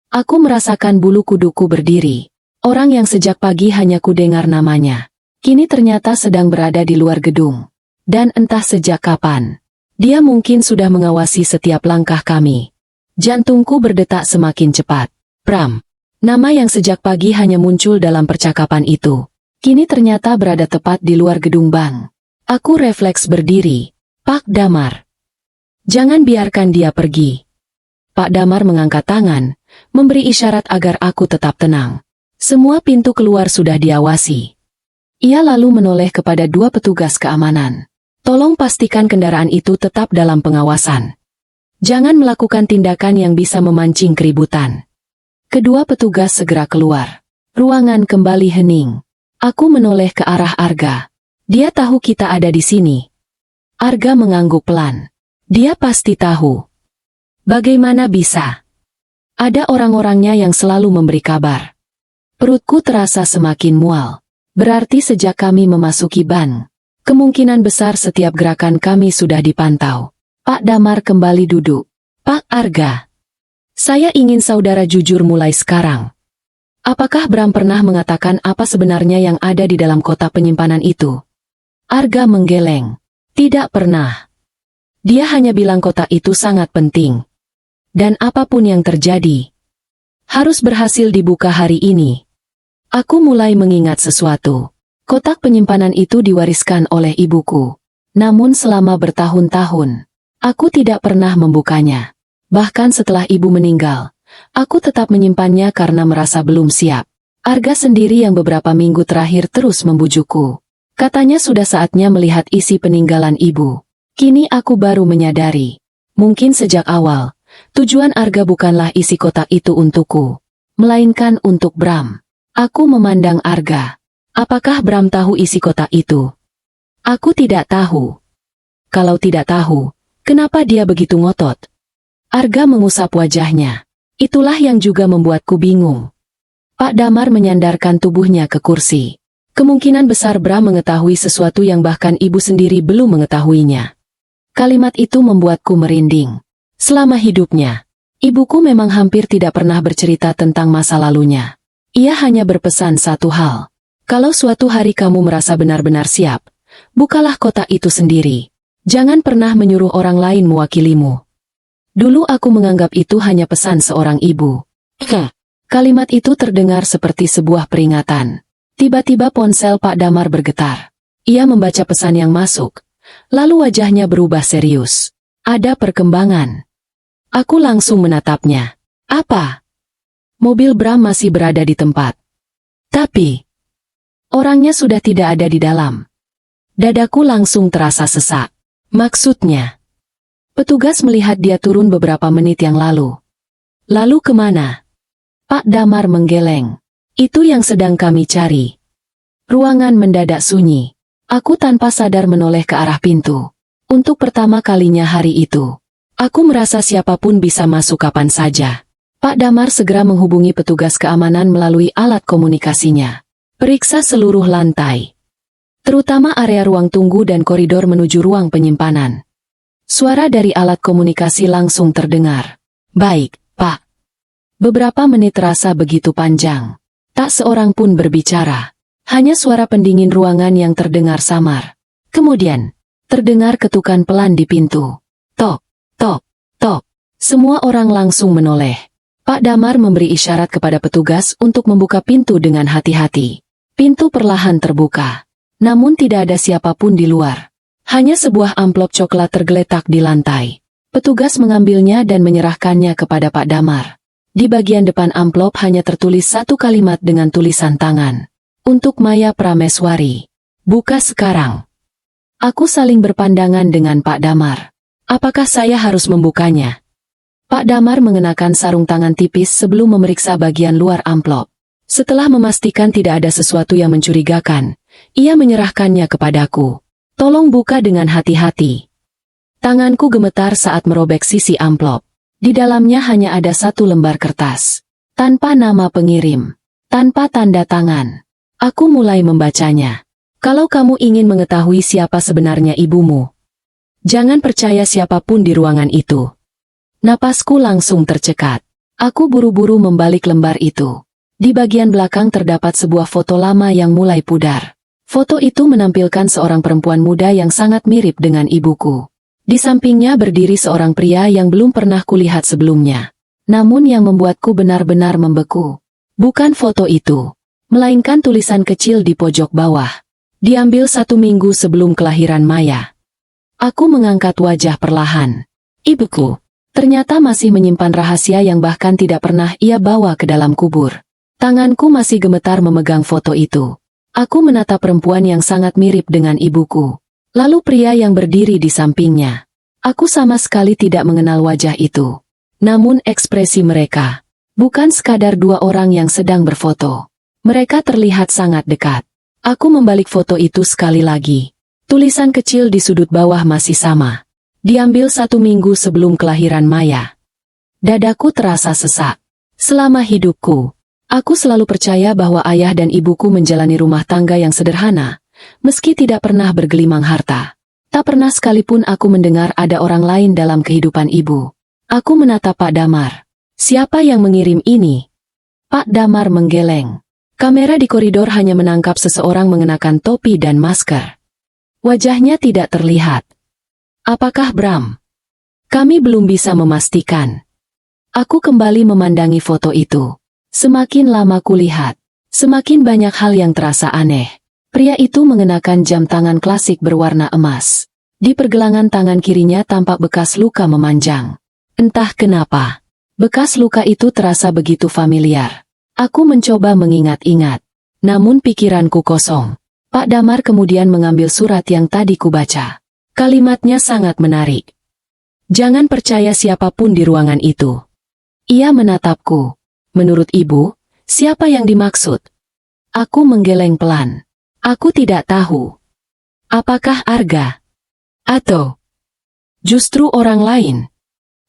Aku merasakan bulu kuduku berdiri. Orang yang sejak pagi hanya kudengar namanya, kini ternyata sedang berada di luar gedung. Dan entah sejak kapan, dia mungkin sudah mengawasi setiap langkah kami. Jantungku berdetak semakin cepat. Bram, nama yang sejak pagi hanya muncul dalam percakapan itu, kini ternyata berada tepat di luar gedung bank. Aku refleks berdiri. Pak Damar, jangan biarkan dia pergi. Pak Damar mengangkat tangan, memberi isyarat agar aku tetap tenang. Semua pintu keluar sudah diawasi. Ia lalu menoleh kepada dua petugas keamanan. Tolong pastikan kendaraan itu tetap dalam pengawasan. Jangan melakukan tindakan yang bisa memancing keributan. Kedua petugas segera keluar. Ruangan kembali hening. Aku menoleh ke arah Arga. Dia tahu kita ada di sini. Arga mengangguk pelan. Dia pasti tahu. Bagaimana bisa? Ada orang-orangnya yang selalu memberi kabar. Perutku terasa semakin mual. Berarti sejak kami memasuki bank, kemungkinan besar setiap gerakan kami sudah dipantau. Pak Damar kembali duduk. Pak Arga, saya ingin saudara jujur mulai sekarang. Apakah Bram pernah mengatakan apa sebenarnya yang ada di dalam kotak penyimpanan itu? Arga menggeleng. Tidak pernah. Dia hanya bilang kotak itu sangat penting. Dan apapun yang terjadi, harus berhasil dibuka hari ini. Aku mulai mengingat sesuatu. Kotak penyimpanan itu diwariskan oleh ibuku. Namun selama bertahun-tahun, aku tidak pernah membukanya. Bahkan setelah ibu meninggal, aku tetap menyimpannya karena merasa belum siap. Arga sendiri yang beberapa minggu terakhir terus membujukku. Katanya sudah saatnya melihat isi peninggalan ibu. Kini aku baru menyadari. Mungkin sejak awal, tujuan Arga bukanlah isi kotak itu untukku, melainkan untuk Bram. Aku memandang Arga. Apakah Bram tahu isi kotak itu? Aku tidak tahu. Kalau tidak tahu, kenapa dia begitu ngotot? Arga mengusap wajahnya. Itulah yang juga membuatku bingung. Pak Damar menyandarkan tubuhnya ke kursi. Kemungkinan besar Bram mengetahui sesuatu yang bahkan ibu sendiri belum mengetahuinya. Kalimat itu membuatku merinding. Selama hidupnya, ibuku memang hampir tidak pernah bercerita tentang masa lalunya. Ia hanya berpesan satu hal. Kalau suatu hari kamu merasa benar-benar siap, bukalah kotak itu sendiri. Jangan pernah menyuruh orang lain mewakilimu. Dulu aku menganggap itu hanya pesan seorang ibu. Kalimat itu terdengar seperti sebuah peringatan. Tiba-tiba ponsel Pak Damar bergetar. Ia membaca pesan yang masuk. Lalu wajahnya berubah serius. Ada perkembangan. Aku langsung menatapnya. Apa? Mobil Bram masih berada di tempat. Tapi orangnya sudah tidak ada di dalam. Dadaku langsung terasa sesak. Maksudnya, petugas melihat dia turun beberapa menit yang lalu. Lalu kemana? Pak Damar menggeleng. Itu yang sedang kami cari. Ruangan mendadak sunyi. Aku tanpa sadar menoleh ke arah pintu. Untuk pertama kalinya hari itu, aku merasa siapapun bisa masuk kapan saja. Pak Damar segera menghubungi petugas keamanan melalui alat komunikasinya. Periksa seluruh lantai, terutama area ruang tunggu dan koridor menuju ruang penyimpanan. Suara dari alat komunikasi langsung terdengar. Baik, Pak. Beberapa menit terasa begitu panjang. Tak seorang pun berbicara. Hanya suara pendingin ruangan yang terdengar samar. Kemudian, terdengar ketukan pelan di pintu. Tok, tok, tok. Semua orang langsung menoleh. Pak Damar memberi isyarat kepada petugas untuk membuka pintu dengan hati-hati. Pintu perlahan terbuka. Namun tidak ada siapapun di luar. Hanya sebuah amplop coklat tergeletak di lantai. Petugas mengambilnya dan menyerahkannya kepada Pak Damar. Di bagian depan amplop hanya tertulis satu kalimat dengan tulisan tangan. Untuk Maya Prameswari. Buka sekarang. Aku saling berpandangan dengan Pak Damar. Apakah saya harus membukanya? Pak Damar mengenakan sarung tangan tipis sebelum memeriksa bagian luar amplop. Setelah memastikan tidak ada sesuatu yang mencurigakan, ia menyerahkannya kepadaku. Tolong buka dengan hati-hati. Tanganku gemetar saat merobek sisi amplop. Di dalamnya hanya ada satu lembar kertas. Tanpa nama pengirim. Tanpa tanda tangan. Aku mulai membacanya. Kalau kamu ingin mengetahui siapa sebenarnya ibumu, jangan percaya siapapun di ruangan itu. Napasku langsung tercekat. Aku buru-buru membalik lembar itu. Di bagian belakang terdapat sebuah foto lama yang mulai pudar. Foto itu menampilkan seorang perempuan muda yang sangat mirip dengan ibuku. Di sampingnya berdiri seorang pria yang belum pernah kulihat sebelumnya. Namun yang membuatku benar-benar membeku. Bukan foto itu, melainkan tulisan kecil di pojok bawah. Diambil 1 minggu sebelum kelahiran Maya. Aku mengangkat wajah perlahan. Ibuku, ternyata masih menyimpan rahasia yang bahkan tidak pernah ia bawa ke dalam kubur. Tanganku masih gemetar memegang foto itu. Aku menatap perempuan yang sangat mirip dengan ibuku. Lalu pria yang berdiri di sampingnya. Aku sama sekali tidak mengenal wajah itu. Namun ekspresi mereka bukan sekadar dua orang yang sedang berfoto. Mereka terlihat sangat dekat. Aku membalik foto itu sekali lagi. Tulisan kecil di sudut bawah masih sama. Diambil 1 minggu sebelum kelahiran Maya. Dadaku terasa sesak. Selama hidupku, aku selalu percaya bahwa ayah dan ibuku menjalani rumah tangga yang sederhana. Meski tidak pernah bergelimang harta, tak pernah sekalipun aku mendengar ada orang lain dalam kehidupan ibu. Aku menatap Pak Damar. Siapa yang mengirim ini? Pak Damar menggeleng. Kamera di koridor hanya menangkap seseorang mengenakan topi dan masker. Wajahnya tidak terlihat. Apakah Bram? Kami belum bisa memastikan. Aku kembali memandangi foto itu. Semakin lama kulihat, semakin banyak hal yang terasa aneh. Pria itu mengenakan jam tangan klasik berwarna emas. Di pergelangan tangan kirinya tampak bekas luka memanjang. Entah kenapa, bekas luka itu terasa begitu familiar. Aku mencoba mengingat-ingat. Namun pikiranku kosong. Pak Damar kemudian mengambil surat yang tadi kubaca. Kalimatnya sangat menarik. Jangan percaya siapapun di ruangan itu. Ia menatapku. Menurut ibu, siapa yang dimaksud? Aku menggeleng pelan. Aku tidak tahu. Apakah Arga? Atau justru orang lain?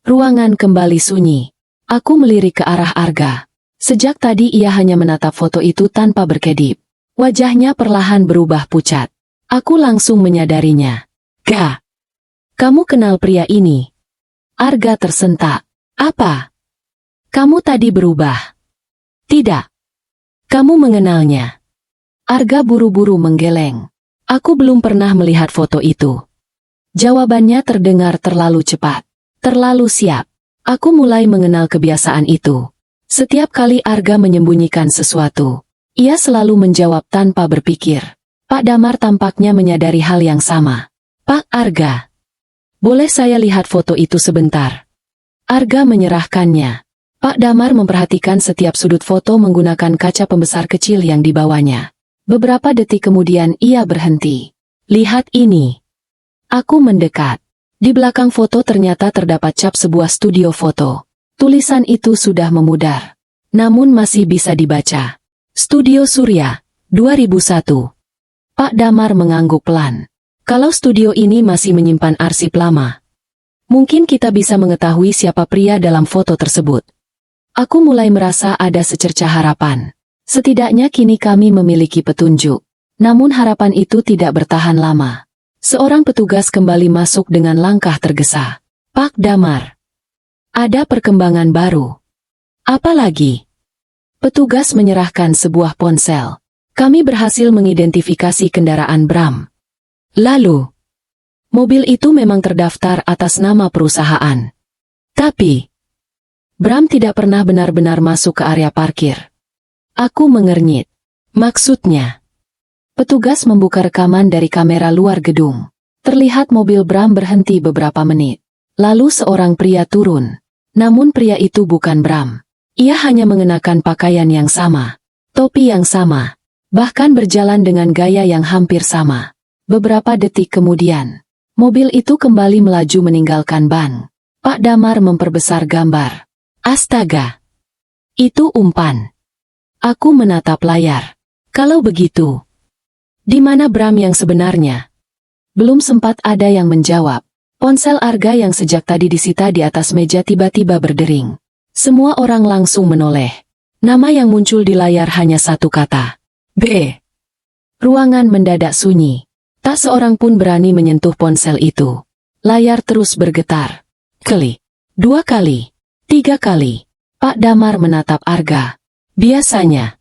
Ruangan kembali sunyi. Aku melirik ke arah Arga. Sejak tadi ia hanya menatap foto itu tanpa berkedip. Wajahnya perlahan berubah pucat. Aku langsung menyadarinya. Gak. Kamu kenal pria ini? Arga tersentak. Apa? Kamu tadi berubah? Tidak. Kamu mengenalnya? Arga buru-buru menggeleng. Aku belum pernah melihat foto itu. Jawabannya terdengar terlalu cepat. Terlalu siap. Aku mulai mengenal kebiasaan itu. Setiap kali Arga menyembunyikan sesuatu, ia selalu menjawab tanpa berpikir. Pak Damar tampaknya menyadari hal yang sama. Pak Arga, boleh saya lihat foto itu sebentar? Arga menyerahkannya. Pak Damar memperhatikan setiap sudut foto menggunakan kaca pembesar kecil yang dibawanya. Beberapa detik kemudian ia berhenti. Lihat ini. Aku mendekat. Di belakang foto ternyata terdapat cap sebuah studio foto. Tulisan itu sudah memudar. Namun masih bisa dibaca. Studio Surya, 2001. Pak Damar mengangguk pelan. Kalau studio ini masih menyimpan arsip lama, mungkin kita bisa mengetahui siapa pria dalam foto tersebut. Aku mulai merasa ada secercah harapan. Setidaknya kini kami memiliki petunjuk. Namun harapan itu tidak bertahan lama. Seorang petugas kembali masuk dengan langkah tergesa. Pak Damar, ada perkembangan baru. Apa lagi? Petugas menyerahkan sebuah ponsel. Kami berhasil mengidentifikasi kendaraan Bram. Lalu, mobil itu memang terdaftar atas nama perusahaan. Tapi, Bram tidak pernah benar-benar masuk ke area parkir. Aku mengernyit. Maksudnya, petugas membuka rekaman dari kamera luar gedung. Terlihat mobil Bram berhenti beberapa menit. Lalu seorang pria turun. Namun pria itu bukan Bram. Ia hanya mengenakan pakaian yang sama, topi yang sama, bahkan berjalan dengan gaya yang hampir sama. Beberapa detik kemudian, mobil itu kembali melaju meninggalkan ban. Pak Damar memperbesar gambar. Astaga! Itu umpan. Aku menatap layar. Kalau begitu, di mana Bram yang sebenarnya? Belum sempat ada yang menjawab. Ponsel Arga yang sejak tadi disita di atas meja tiba-tiba berdering. Semua orang langsung menoleh. Nama yang muncul di layar hanya satu kata. B. Ruangan mendadak sunyi. Tak seorang pun berani menyentuh ponsel itu. Layar terus bergetar. Kali. 2 kali. 3 kali. Pak Damar menatap Arga. Biasanya,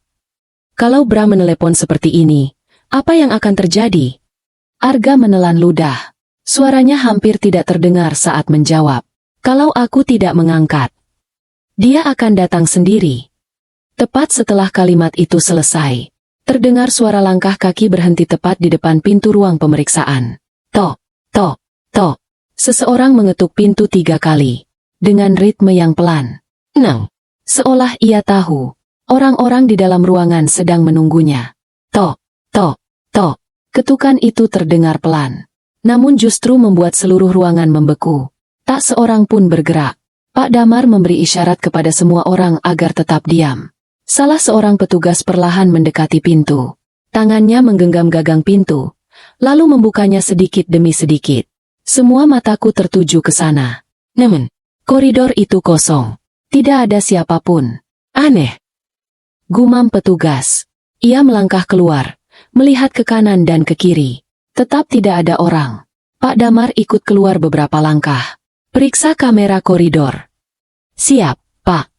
kalau Bram menelepon seperti ini, apa yang akan terjadi? Arga menelan ludah. Suaranya hampir tidak terdengar saat menjawab. Kalau aku tidak mengangkat, dia akan datang sendiri. Tepat setelah kalimat itu selesai, terdengar suara langkah kaki berhenti tepat di depan pintu ruang pemeriksaan. Tok, tok, tok. Seseorang mengetuk pintu 3 kali. Dengan ritme yang pelan. Nang. Seolah ia tahu. Orang-orang di dalam ruangan sedang menunggunya. Tok, tok, tok. Ketukan itu terdengar pelan. Namun justru membuat seluruh ruangan membeku. Tak seorang pun bergerak. Pak Damar memberi isyarat kepada semua orang agar tetap diam. Salah seorang petugas perlahan mendekati pintu. Tangannya menggenggam gagang pintu, lalu membukanya sedikit demi sedikit. Semua mataku tertuju ke sana. Namun, koridor itu kosong. Tidak ada siapapun. Aneh. Gumam petugas. Ia melangkah keluar, melihat ke kanan dan ke kiri. Tetap tidak ada orang. Pak Damar ikut keluar beberapa langkah. Periksa kamera koridor. Siap, Pak.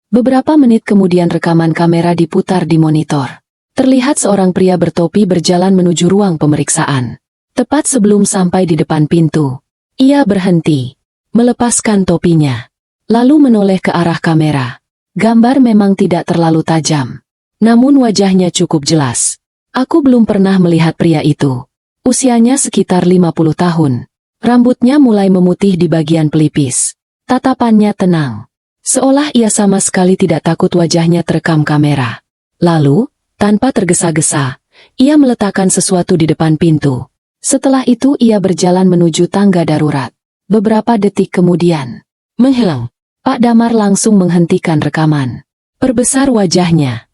Beberapa menit kemudian rekaman kamera diputar di monitor. Terlihat seorang pria bertopi berjalan menuju ruang pemeriksaan. Tepat sebelum sampai di depan pintu, ia berhenti, melepaskan topinya, lalu menoleh ke arah kamera. Gambar memang tidak terlalu tajam, namun wajahnya cukup jelas. Aku belum pernah melihat pria itu. Usianya sekitar 50 tahun. Rambutnya mulai memutih di bagian pelipis. Tatapannya tenang. Seolah ia sama sekali tidak takut wajahnya terekam kamera. Lalu, tanpa tergesa-gesa, ia meletakkan sesuatu di depan pintu. Setelah itu ia berjalan menuju tangga darurat. Beberapa detik kemudian, menghilang. Pak Damar langsung menghentikan rekaman. Perbesar wajahnya.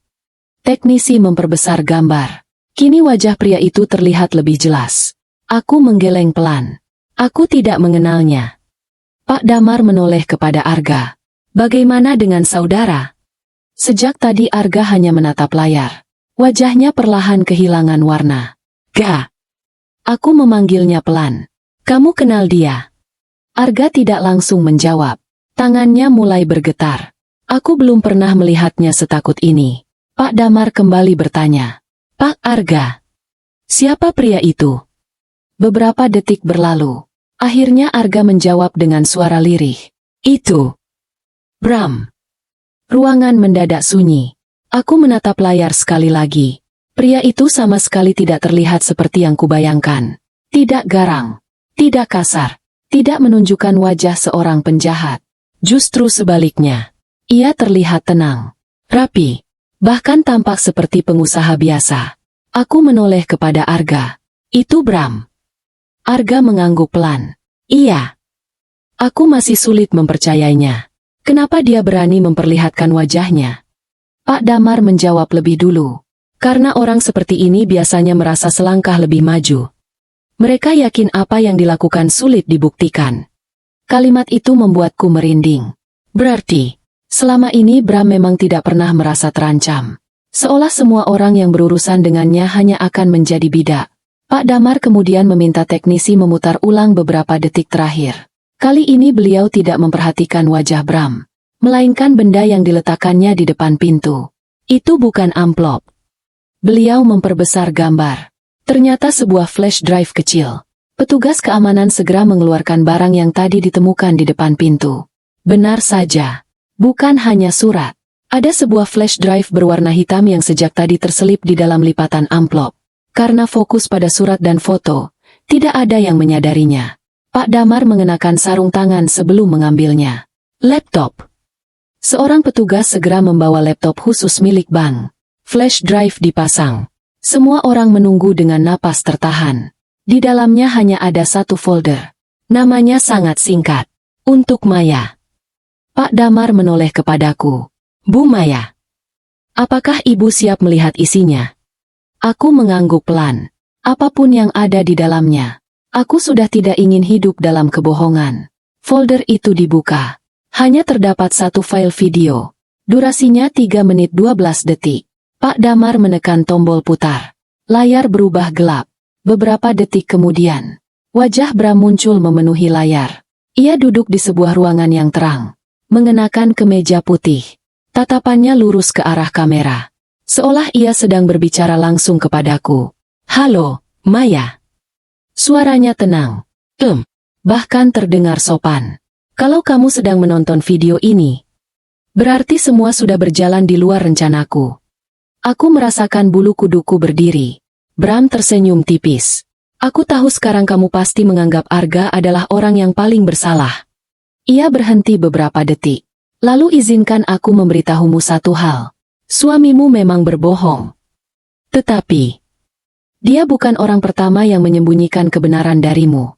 Teknisi memperbesar gambar. Kini wajah pria itu terlihat lebih jelas. Aku menggeleng pelan. Aku tidak mengenalnya. Pak Damar menoleh kepada Arga. Bagaimana dengan saudara? Sejak tadi Arga hanya menatap layar. Wajahnya perlahan kehilangan warna. Ga. Aku memanggilnya pelan. Kamu kenal dia? Arga tidak langsung menjawab. Tangannya mulai bergetar. Aku belum pernah melihatnya setakut ini. Pak Damar kembali bertanya. Pak Arga. Siapa pria itu? Beberapa detik berlalu. Akhirnya Arga menjawab dengan suara lirih. Itu Bram. Ruangan mendadak sunyi. Aku menatap layar sekali lagi. Pria itu sama sekali tidak terlihat seperti yang kubayangkan. Tidak garang, tidak kasar, tidak menunjukkan wajah seorang penjahat. Justru sebaliknya. Ia terlihat tenang, rapi, bahkan tampak seperti pengusaha biasa. Aku menoleh kepada Arga. Itu Bram. Arga mengangguk pelan. Iya. Aku masih sulit mempercayainya. Kenapa dia berani memperlihatkan wajahnya? Pak Damar menjawab lebih dulu. Karena orang seperti ini biasanya merasa selangkah lebih maju. Mereka yakin apa yang dilakukan sulit dibuktikan. Kalimat itu membuatku merinding. Berarti, selama ini Bram memang tidak pernah merasa terancam. Seolah semua orang yang berurusan dengannya hanya akan menjadi bidak. Pak Damar kemudian meminta teknisi memutar ulang beberapa detik terakhir. Kali ini beliau tidak memperhatikan wajah Bram, melainkan benda yang diletakkannya di depan pintu. Itu bukan amplop. Beliau memperbesar gambar. Ternyata sebuah flash drive kecil. Petugas keamanan segera mengeluarkan barang yang tadi ditemukan di depan pintu. Benar saja. Bukan hanya surat. Ada sebuah flash drive berwarna hitam yang sejak tadi terselip di dalam lipatan amplop. Karena fokus pada surat dan foto, tidak ada yang menyadarinya. Pak Damar mengenakan sarung tangan sebelum mengambilnya. Laptop. Seorang petugas segera membawa laptop khusus milik bank. Flash drive dipasang. Semua orang menunggu dengan napas tertahan. Di dalamnya hanya ada satu folder. Namanya sangat singkat. Untuk Maya. Pak Damar menoleh kepadaku. Bu Maya. Apakah ibu siap melihat isinya? Aku mengangguk pelan. Apapun yang ada di dalamnya. Aku sudah tidak ingin hidup dalam kebohongan. Folder itu dibuka. Hanya terdapat satu file video. Durasinya 3 menit 12 detik. Pak Damar menekan tombol putar. Layar berubah gelap. Beberapa detik kemudian, wajah Bram muncul memenuhi layar. Ia duduk di sebuah ruangan yang terang. Mengenakan kemeja putih. Tatapannya lurus ke arah kamera. Seolah ia sedang berbicara langsung kepadaku. Halo, Maya. Suaranya tenang. Bahkan terdengar sopan. Kalau kamu sedang menonton video ini, berarti semua sudah berjalan di luar rencanaku. Aku merasakan bulu kuduku berdiri. Bram tersenyum tipis. Aku tahu sekarang kamu pasti menganggap Arga adalah orang yang paling bersalah. Ia berhenti beberapa detik. Lalu izinkan aku memberitahumu satu hal. Suamimu memang berbohong. Tetapi, dia bukan orang pertama yang menyembunyikan kebenaran darimu.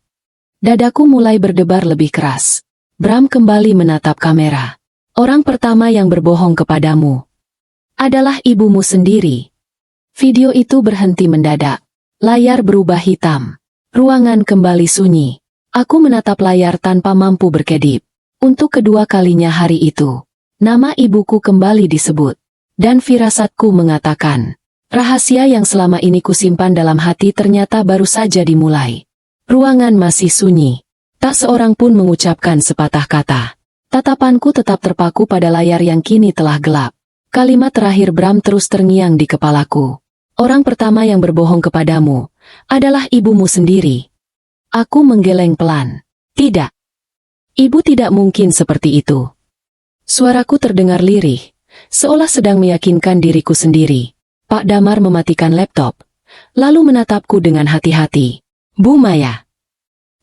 Dadaku mulai berdebar lebih keras. Bram kembali menatap kamera. Orang pertama yang berbohong kepadamu adalah ibumu sendiri. Video itu berhenti mendadak. Layar berubah hitam. Ruangan kembali sunyi. Aku menatap layar tanpa mampu berkedip. Untuk kedua kalinya hari itu, nama ibuku kembali disebut. Dan firasatku mengatakan, rahasia yang selama ini kusimpan dalam hati ternyata baru saja dimulai. Ruangan masih sunyi. Tak seorang pun mengucapkan sepatah kata. Tatapanku tetap terpaku pada layar yang kini telah gelap. Kalimat terakhir Bram terus terngiang di kepalaku. Orang pertama yang berbohong kepadamu adalah ibumu sendiri. Aku menggeleng pelan. Tidak. Ibu tidak mungkin seperti itu. Suaraku terdengar lirih, seolah sedang meyakinkan diriku sendiri. Pak Damar mematikan laptop, lalu menatapku dengan hati-hati. Bu Maya,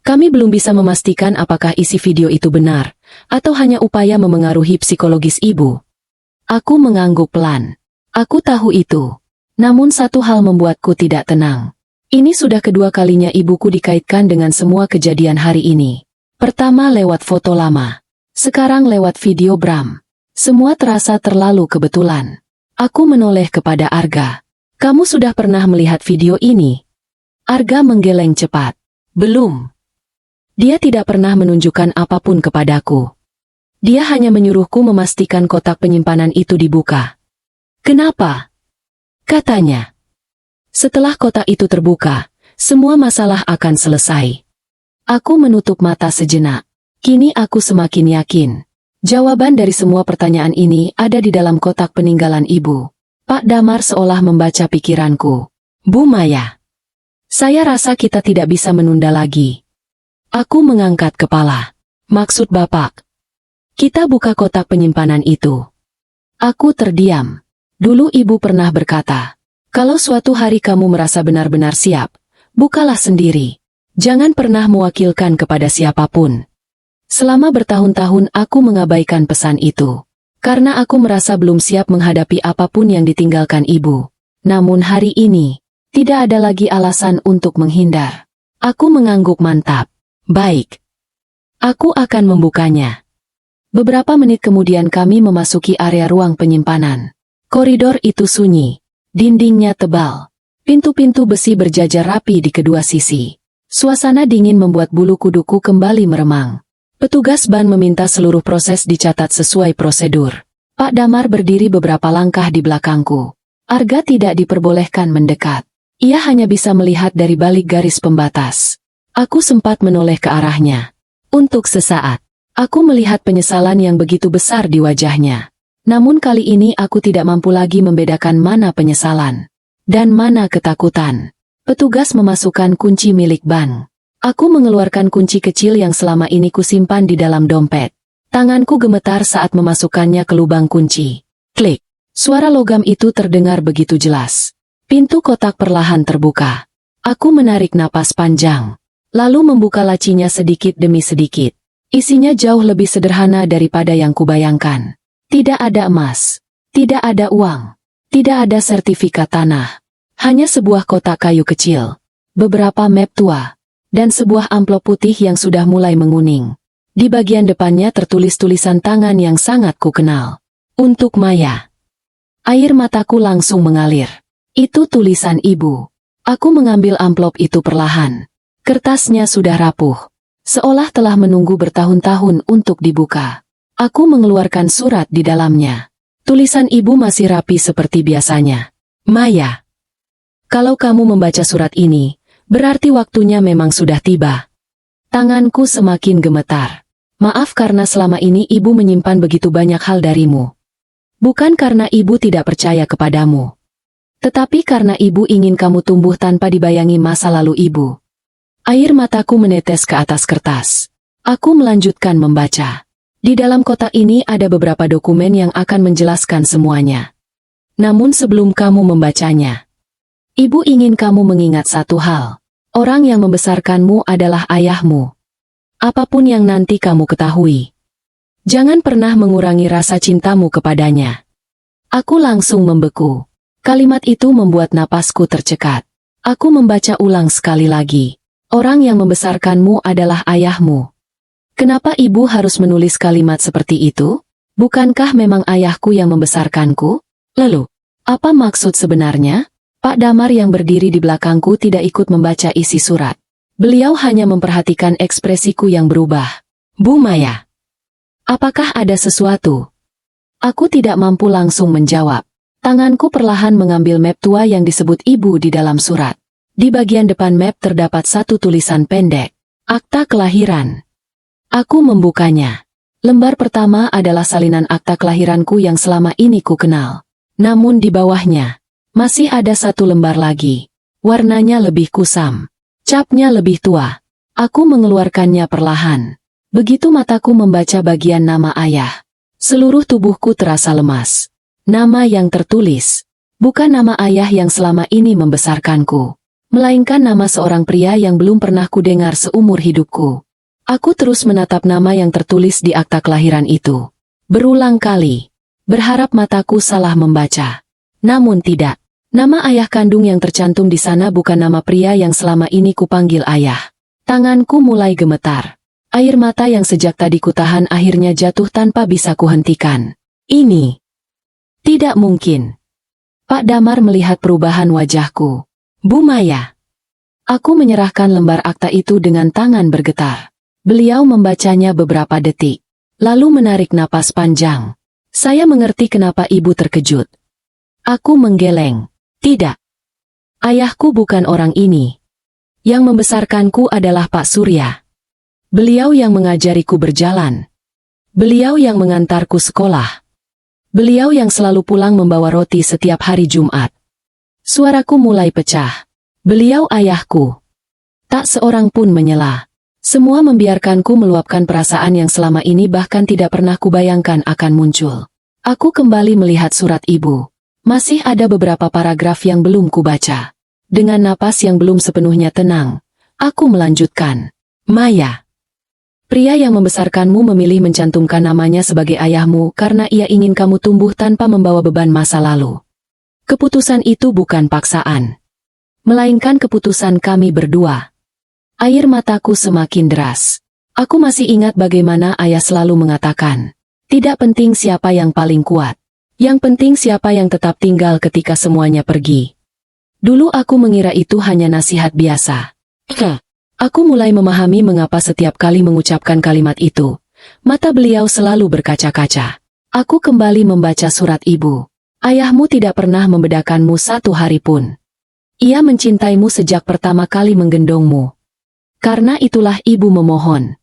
kami belum bisa memastikan apakah isi video itu benar, atau hanya upaya memengaruhi psikologis ibu. Aku mengangguk pelan. Aku tahu itu. Namun satu hal membuatku tidak tenang. Ini sudah kedua kalinya ibuku dikaitkan dengan semua kejadian hari ini. Pertama lewat foto lama. Sekarang lewat video Bram. Semua terasa terlalu kebetulan. Aku menoleh kepada Arga. Kamu sudah pernah melihat video ini? Arga menggeleng cepat. Belum. Dia tidak pernah menunjukkan apapun kepadaku. Dia hanya menyuruhku memastikan kotak penyimpanan itu dibuka. Kenapa? katanya. Setelah kotak itu terbuka, semua masalah akan selesai. Aku menutup mata sejenak. Kini aku semakin yakin. Jawaban dari semua pertanyaan ini ada di dalam kotak peninggalan ibu. Pak Damar seolah membaca pikiranku. Bu Maya, saya rasa kita tidak bisa menunda lagi. Aku mengangkat kepala. Maksud Bapak? Kita buka kotak penyimpanan itu. Aku terdiam. Dulu ibu pernah berkata, kalau suatu hari kamu merasa benar-benar siap, bukalah sendiri. Jangan pernah mewakilkan kepada siapapun. Selama bertahun-tahun aku mengabaikan pesan itu. Karena aku merasa belum siap menghadapi apapun yang ditinggalkan ibu. Namun hari ini, tidak ada lagi alasan untuk menghindar. Aku mengangguk mantap. Baik. Aku akan membukanya. Beberapa menit kemudian kami memasuki area ruang penyimpanan. Koridor itu sunyi. Dindingnya tebal. Pintu-pintu besi berjajar rapi di kedua sisi. Suasana dingin membuat bulu kuduku kembali meremang. Petugas ban meminta seluruh proses dicatat sesuai prosedur. Pak Damar berdiri beberapa langkah di belakangku. Arga tidak diperbolehkan mendekat. Ia hanya bisa melihat dari balik garis pembatas. Aku sempat menoleh ke arahnya. Untuk sesaat, aku melihat penyesalan yang begitu besar di wajahnya. Namun kali ini aku tidak mampu lagi membedakan mana penyesalan dan mana ketakutan. Petugas memasukkan kunci milik ban. Aku mengeluarkan kunci kecil yang selama ini kusimpan di dalam dompet. Tanganku gemetar saat memasukkannya ke lubang kunci. Klik. Suara logam itu terdengar begitu jelas. Pintu kotak perlahan terbuka. Aku menarik napas panjang. Lalu membuka lacinya sedikit demi sedikit. Isinya jauh lebih sederhana daripada yang kubayangkan. Tidak ada emas. Tidak ada uang. Tidak ada sertifikat tanah. Hanya sebuah kotak kayu kecil. Beberapa map tua. Dan sebuah amplop putih yang sudah mulai menguning. Di bagian depannya tertulis tulisan tangan yang sangat kukenal. Untuk Maya. Air mataku langsung mengalir. Itu tulisan ibu. Aku mengambil amplop itu perlahan. Kertasnya sudah rapuh. Seolah telah menunggu bertahun-tahun untuk dibuka. Aku mengeluarkan surat di dalamnya. Tulisan ibu masih rapi seperti biasanya. Maya. Kalau kamu membaca surat ini, berarti waktunya memang sudah tiba. Tanganku semakin gemetar. Maaf karena selama ini ibu menyimpan begitu banyak hal darimu. Bukan karena ibu tidak percaya kepadamu. Tetapi karena ibu ingin kamu tumbuh tanpa dibayangi masa lalu ibu. Air mataku menetes ke atas kertas. Aku melanjutkan membaca. Di dalam kotak ini ada beberapa dokumen yang akan menjelaskan semuanya. Namun sebelum kamu membacanya, ibu ingin kamu mengingat satu hal. Orang yang membesarkanmu adalah ayahmu. Apapun yang nanti kamu ketahui, jangan pernah mengurangi rasa cintamu kepadanya. Aku langsung membeku. Kalimat itu membuat napasku tercekat. Aku membaca ulang sekali lagi. Orang yang membesarkanmu adalah ayahmu. Kenapa ibu harus menulis kalimat seperti itu? Bukankah memang ayahku yang membesarkanku? Lalu, apa maksud sebenarnya? Pak Damar yang berdiri di belakangku tidak ikut membaca isi surat. Beliau hanya memperhatikan ekspresiku yang berubah. Bu Maya, apakah ada sesuatu? Aku tidak mampu langsung menjawab. Tanganku perlahan mengambil map tua yang disebut ibu di dalam surat. Di bagian depan map terdapat satu tulisan pendek. Akta kelahiran. Aku membukanya. Lembar pertama adalah salinan akta kelahiranku yang selama ini ku kenal. Namun di bawahnya, masih ada satu lembar lagi. Warnanya lebih kusam. Capnya lebih tua. Aku mengeluarkannya perlahan. Begitu mataku membaca bagian nama ayah, seluruh tubuhku terasa lemas. Nama yang tertulis, bukan nama ayah yang selama ini membesarkanku, melainkan nama seorang pria yang belum pernah kudengar seumur hidupku. Aku terus menatap nama yang tertulis di akta kelahiran itu. Berulang kali, berharap mataku salah membaca. Namun tidak. Nama ayah kandung yang tercantum di sana bukan nama pria yang selama ini kupanggil ayah. Tanganku mulai gemetar. Air mata yang sejak tadi kutahan akhirnya jatuh tanpa bisa kuhentikan. Ini tidak mungkin. Pak Damar melihat perubahan wajahku. Bu Maya. Aku menyerahkan lembar akta itu dengan tangan bergetar. Beliau membacanya beberapa detik. Lalu menarik napas panjang. Saya mengerti kenapa ibu terkejut. Aku menggeleng. Tidak. Ayahku bukan orang ini. Yang membesarkanku adalah Pak Surya. Beliau yang mengajariku berjalan. Beliau yang mengantarku sekolah. Beliau yang selalu pulang membawa roti setiap hari Jumat. Suaraku mulai pecah. Beliau ayahku. Tak seorang pun menyela. Semua membiarkanku meluapkan perasaan yang selama ini bahkan tidak pernah kubayangkan akan muncul. Aku kembali melihat surat ibu. Masih ada beberapa paragraf yang belum kubaca. Dengan napas yang belum sepenuhnya tenang, aku melanjutkan. Maya. Pria yang membesarkanmu memilih mencantumkan namanya sebagai ayahmu karena ia ingin kamu tumbuh tanpa membawa beban masa lalu. Keputusan itu bukan paksaan, melainkan keputusan kami berdua. Air mataku semakin deras. Aku masih ingat bagaimana ayah selalu mengatakan, tidak penting siapa yang paling kuat. Yang penting siapa yang tetap tinggal ketika semuanya pergi. Dulu aku mengira itu hanya nasihat biasa. Aku mulai memahami mengapa setiap kali mengucapkan kalimat itu, mata beliau selalu berkaca-kaca. Aku kembali membaca surat ibu. Ayahmu tidak pernah membedakanmu satu hari pun. Ia mencintaimu sejak pertama kali menggendongmu. Karena itulah ibu memohon.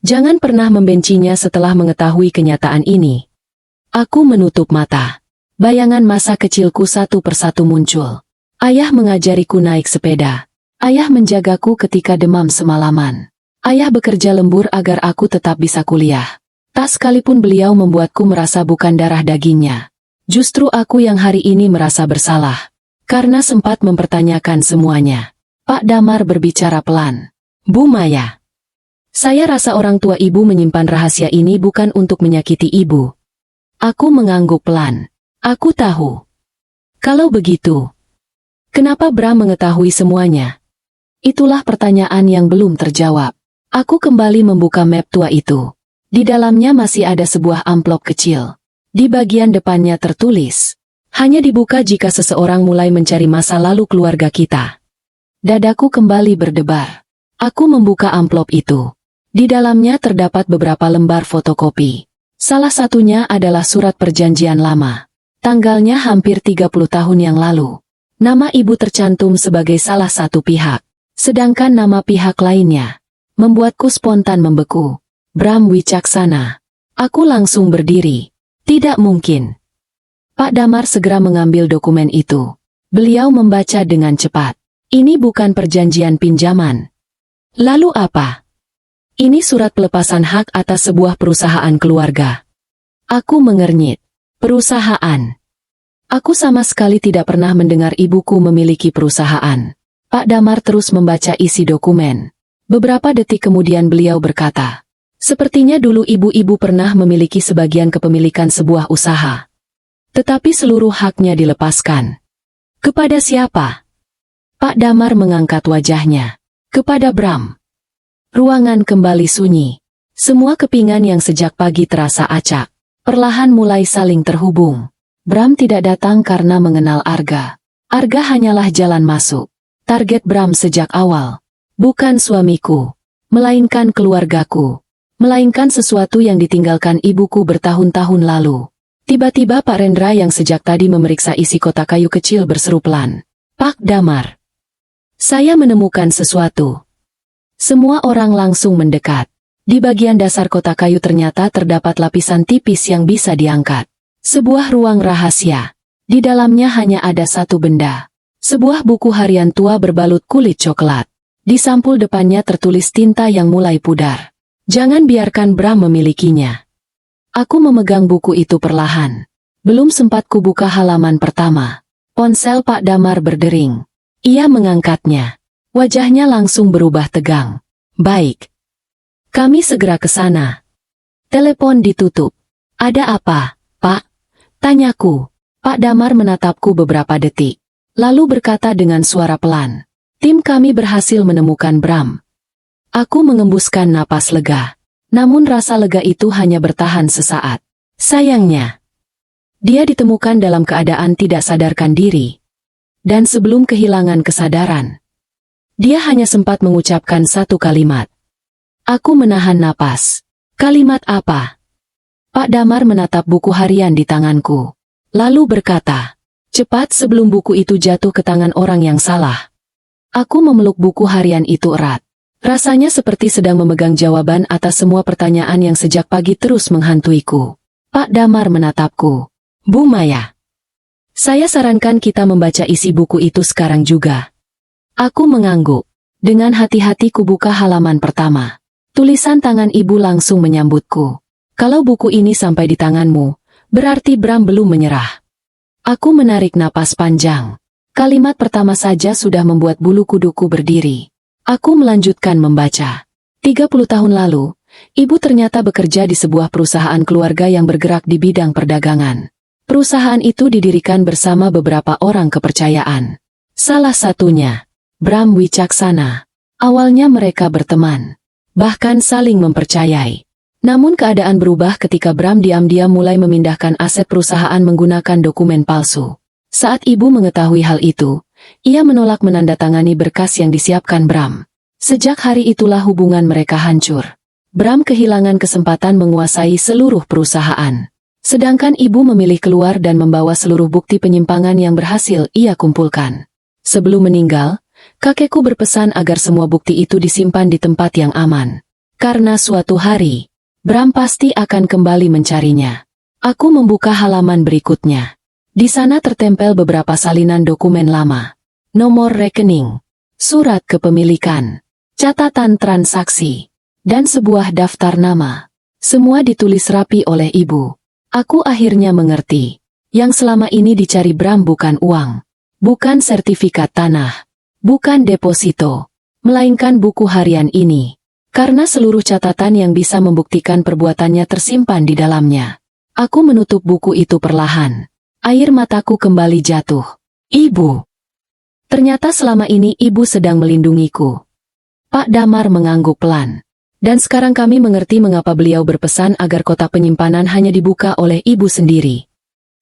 Jangan pernah membencinya setelah mengetahui kenyataan ini. Aku menutup mata. Bayangan masa kecilku satu persatu muncul. Ayah mengajariku naik sepeda. Ayah menjagaku ketika demam semalaman. Ayah bekerja lembur agar aku tetap bisa kuliah. Tak sekalipun beliau membuatku merasa bukan darah dagingnya. Justru aku yang hari ini merasa bersalah. Karena sempat mempertanyakan semuanya. Pak Damar berbicara pelan. Bu Maya. Saya rasa orang tua ibu menyimpan rahasia ini bukan untuk menyakiti ibu. Aku mengangguk pelan. Aku tahu. Kalau begitu, kenapa Bram mengetahui semuanya? Itulah pertanyaan yang belum terjawab. Aku kembali membuka map tua itu. Di dalamnya masih ada sebuah amplop kecil. Di bagian depannya tertulis, hanya dibuka jika seseorang mulai mencari masa lalu keluarga kita. Dadaku kembali berdebar. Aku membuka amplop itu. Di dalamnya terdapat beberapa lembar fotokopi. Salah satunya adalah surat perjanjian lama. Tanggalnya hampir 30 tahun yang lalu. Nama ibu tercantum sebagai salah satu pihak. Sedangkan nama pihak lainnya membuatku spontan membeku. Bram Wicaksana. Aku langsung berdiri. Tidak mungkin. Pak Damar segera mengambil dokumen itu. Beliau membaca dengan cepat. Ini bukan perjanjian pinjaman. Lalu apa? Ini surat pelepasan hak atas sebuah perusahaan keluarga. Aku mengernyit. Perusahaan. Aku sama sekali tidak pernah mendengar ibuku memiliki perusahaan. Pak Damar terus membaca isi dokumen. Beberapa detik kemudian beliau berkata, sepertinya dulu ibu-ibu pernah memiliki sebagian kepemilikan sebuah usaha. Tetapi seluruh haknya dilepaskan. Kepada siapa? Pak Damar mengangkat wajahnya. Kepada Bram. Ruangan kembali sunyi. Semua kepingan yang sejak pagi terasa acak. Perlahan mulai saling terhubung. Bram tidak datang karena mengenal Arga. Arga hanyalah jalan masuk. Target Bram sejak awal. Bukan suamiku. Melainkan keluargaku. Melainkan sesuatu yang ditinggalkan ibuku bertahun-tahun lalu. Tiba-tiba Pak Rendra yang sejak tadi memeriksa isi kotak kayu kecil berseru pelan. Pak Damar. Saya menemukan sesuatu. Semua orang langsung mendekat. Di bagian dasar kotak kayu ternyata terdapat lapisan tipis yang bisa diangkat. Sebuah ruang rahasia. Di dalamnya hanya ada satu benda. Sebuah buku harian tua berbalut kulit coklat. Di sampul depannya tertulis tinta yang mulai pudar. Jangan biarkan Bram memilikinya. Aku memegang buku itu perlahan. Belum sempat kubuka halaman pertama. Ponsel Pak Damar berdering. Ia mengangkatnya. Wajahnya langsung berubah tegang. Baik. Kami segera ke sana. Telepon ditutup. Ada apa, Pak? Tanyaku. Pak Damar menatapku beberapa detik. Lalu berkata dengan suara pelan. Tim kami berhasil menemukan Bram. Aku mengembuskan napas lega. Namun rasa lega itu hanya bertahan sesaat. Sayangnya, dia ditemukan dalam keadaan tidak sadarkan diri. Dan sebelum kehilangan kesadaran, dia hanya sempat mengucapkan satu kalimat. Aku menahan napas. Kalimat apa? Pak Damar menatap buku harian di tanganku. Lalu berkata, Cepat sebelum buku itu jatuh ke tangan orang yang salah. Aku memeluk buku harian itu erat. Rasanya seperti sedang memegang jawaban atas semua pertanyaan yang sejak pagi terus menghantuiku. Pak Damar menatapku. Bu Maya, saya sarankan kita membaca isi buku itu sekarang juga. Aku mengangguk. Dengan hati-hati kubuka halaman pertama. Tulisan tangan ibu langsung menyambutku. Kalau buku ini sampai di tanganmu, berarti Bram belum menyerah. Aku menarik napas panjang. Kalimat pertama saja sudah membuat bulu kuduku berdiri. Aku melanjutkan membaca. 30 tahun lalu, ibu ternyata bekerja di sebuah perusahaan keluarga yang bergerak di bidang perdagangan. Perusahaan itu didirikan bersama beberapa orang kepercayaan. Salah satunya, Bram Wicaksana. Awalnya mereka berteman, bahkan saling mempercayai. Namun keadaan berubah ketika Bram diam-diam mulai memindahkan aset perusahaan menggunakan dokumen palsu. Saat ibu mengetahui hal itu, ia menolak menandatangani berkas yang disiapkan Bram. Sejak hari itulah hubungan mereka hancur. Bram kehilangan kesempatan menguasai seluruh perusahaan. Sedangkan ibu memilih keluar dan membawa seluruh bukti penyimpangan yang berhasil ia kumpulkan. Sebelum meninggal, kakekku berpesan agar semua bukti itu disimpan di tempat yang aman. Karena suatu hari, Bram pasti akan kembali mencarinya. Aku membuka halaman berikutnya. Di sana tertempel beberapa salinan dokumen lama. Nomor rekening, surat kepemilikan, catatan transaksi, dan sebuah daftar nama. Semua ditulis rapi oleh ibu. Aku akhirnya mengerti. Yang selama ini dicari Bram bukan uang, bukan sertifikat tanah, bukan deposito, melainkan buku harian ini. Karena seluruh catatan yang bisa membuktikan perbuatannya tersimpan di dalamnya. Aku menutup buku itu perlahan. Air mataku kembali jatuh. Ibu. Ternyata selama ini ibu sedang melindungiku. Pak Damar mengangguk pelan. Dan sekarang kami mengerti mengapa beliau berpesan agar kotak penyimpanan hanya dibuka oleh ibu sendiri.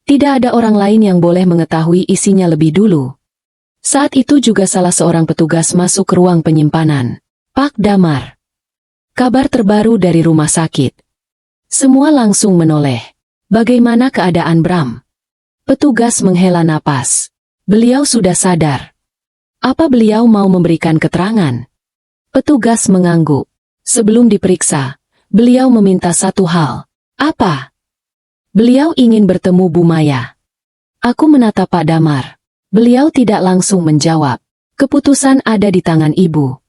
Tidak ada orang lain yang boleh mengetahui isinya lebih dulu. Saat itu juga salah seorang petugas masuk ke ruang penyimpanan. Pak Damar. Kabar terbaru dari rumah sakit. Semua langsung menoleh. Bagaimana keadaan Bram? Petugas menghela napas. Beliau sudah sadar. Apa beliau mau memberikan keterangan? Petugas mengangguk. Sebelum diperiksa, beliau meminta satu hal. Apa? Beliau ingin bertemu Bu Maya. Aku menatap Pak Damar. Beliau tidak langsung menjawab. Keputusan ada di tangan ibu.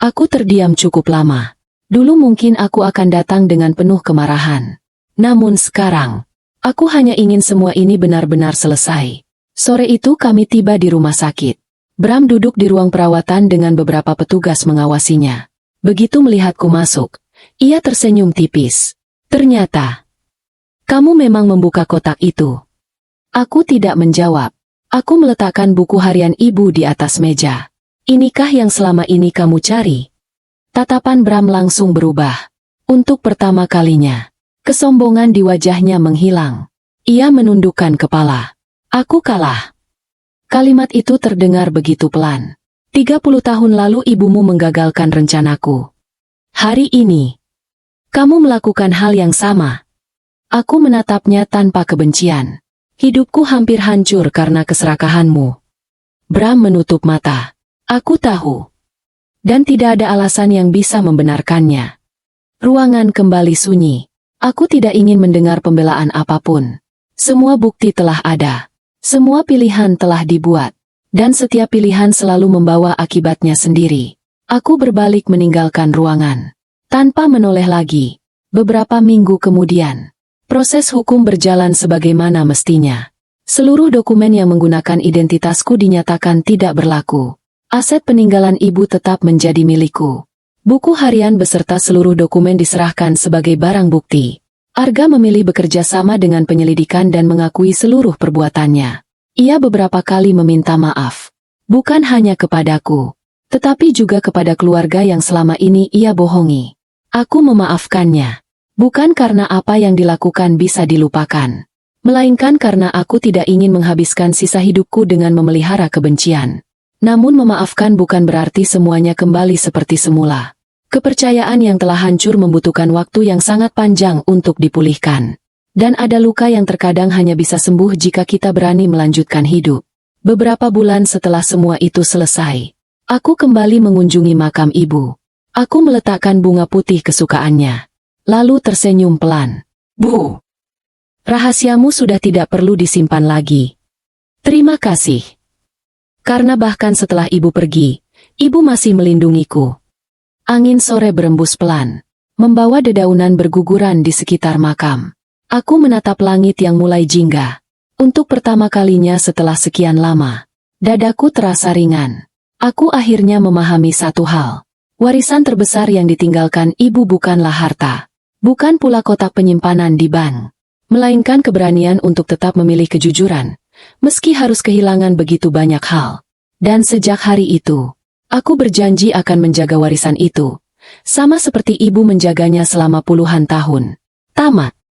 Aku terdiam cukup lama. Dulu mungkin aku akan datang dengan penuh kemarahan. Namun sekarang, aku hanya ingin semua ini benar-benar selesai. Sore itu kami tiba di rumah sakit. Bram duduk di ruang perawatan dengan beberapa petugas mengawasinya. Begitu melihatku masuk, ia tersenyum tipis. Ternyata, kamu memang membuka kotak itu. Aku tidak menjawab. Aku meletakkan buku harian ibu di atas meja. Inikah yang selama ini kamu cari? Tatapan Bram langsung berubah. Untuk pertama kalinya, kesombongan di wajahnya menghilang. Ia menundukkan kepala. Aku kalah. Kalimat itu terdengar begitu pelan. 30 tahun lalu ibumu menggagalkan rencanaku. Hari ini, kamu melakukan hal yang sama. Aku menatapnya tanpa kebencian. Hidupku hampir hancur karena keserakahanmu. Bram menutup mata. Aku tahu. Dan tidak ada alasan yang bisa membenarkannya. Ruangan kembali sunyi. Aku tidak ingin mendengar pembelaan apapun. Semua bukti telah ada. Semua pilihan telah dibuat. Dan setiap pilihan selalu membawa akibatnya sendiri. Aku berbalik meninggalkan ruangan. Tanpa menoleh lagi. Beberapa minggu kemudian, proses hukum berjalan sebagaimana mestinya. Seluruh dokumen yang menggunakan identitasku dinyatakan tidak berlaku. Aset peninggalan ibu tetap menjadi milikku. Buku harian beserta seluruh dokumen diserahkan sebagai barang bukti. Arga memilih bekerja sama dengan penyelidikan dan mengakui seluruh perbuatannya. Ia beberapa kali meminta maaf. Bukan hanya kepadaku, tetapi juga kepada keluarga yang selama ini ia bohongi. Aku memaafkannya. Bukan karena apa yang dilakukan bisa dilupakan. Melainkan karena aku tidak ingin menghabiskan sisa hidupku dengan memelihara kebencian. Namun memaafkan bukan berarti semuanya kembali seperti semula. Kepercayaan yang telah hancur membutuhkan waktu yang sangat panjang untuk dipulihkan. Dan ada luka yang terkadang hanya bisa sembuh jika kita berani melanjutkan hidup. Beberapa bulan setelah semua itu selesai, aku kembali mengunjungi makam ibu. Aku meletakkan bunga putih kesukaannya, lalu tersenyum pelan. Bu, rahasiamu sudah tidak perlu disimpan lagi. Terima kasih. Karena bahkan setelah ibu pergi, ibu masih melindungiku. Angin sore berembus pelan, membawa dedaunan berguguran di sekitar makam. Aku menatap langit yang mulai jingga. Untuk pertama kalinya setelah sekian lama, dadaku terasa ringan. Aku akhirnya memahami satu hal. Warisan terbesar yang ditinggalkan ibu bukanlah harta, bukan pula kotak penyimpanan di bank, melainkan keberanian untuk tetap memilih kejujuran, meski harus kehilangan begitu banyak hal. Dan sejak hari itu, aku berjanji akan menjaga warisan itu, sama seperti ibu menjaganya selama puluhan tahun. Tamat.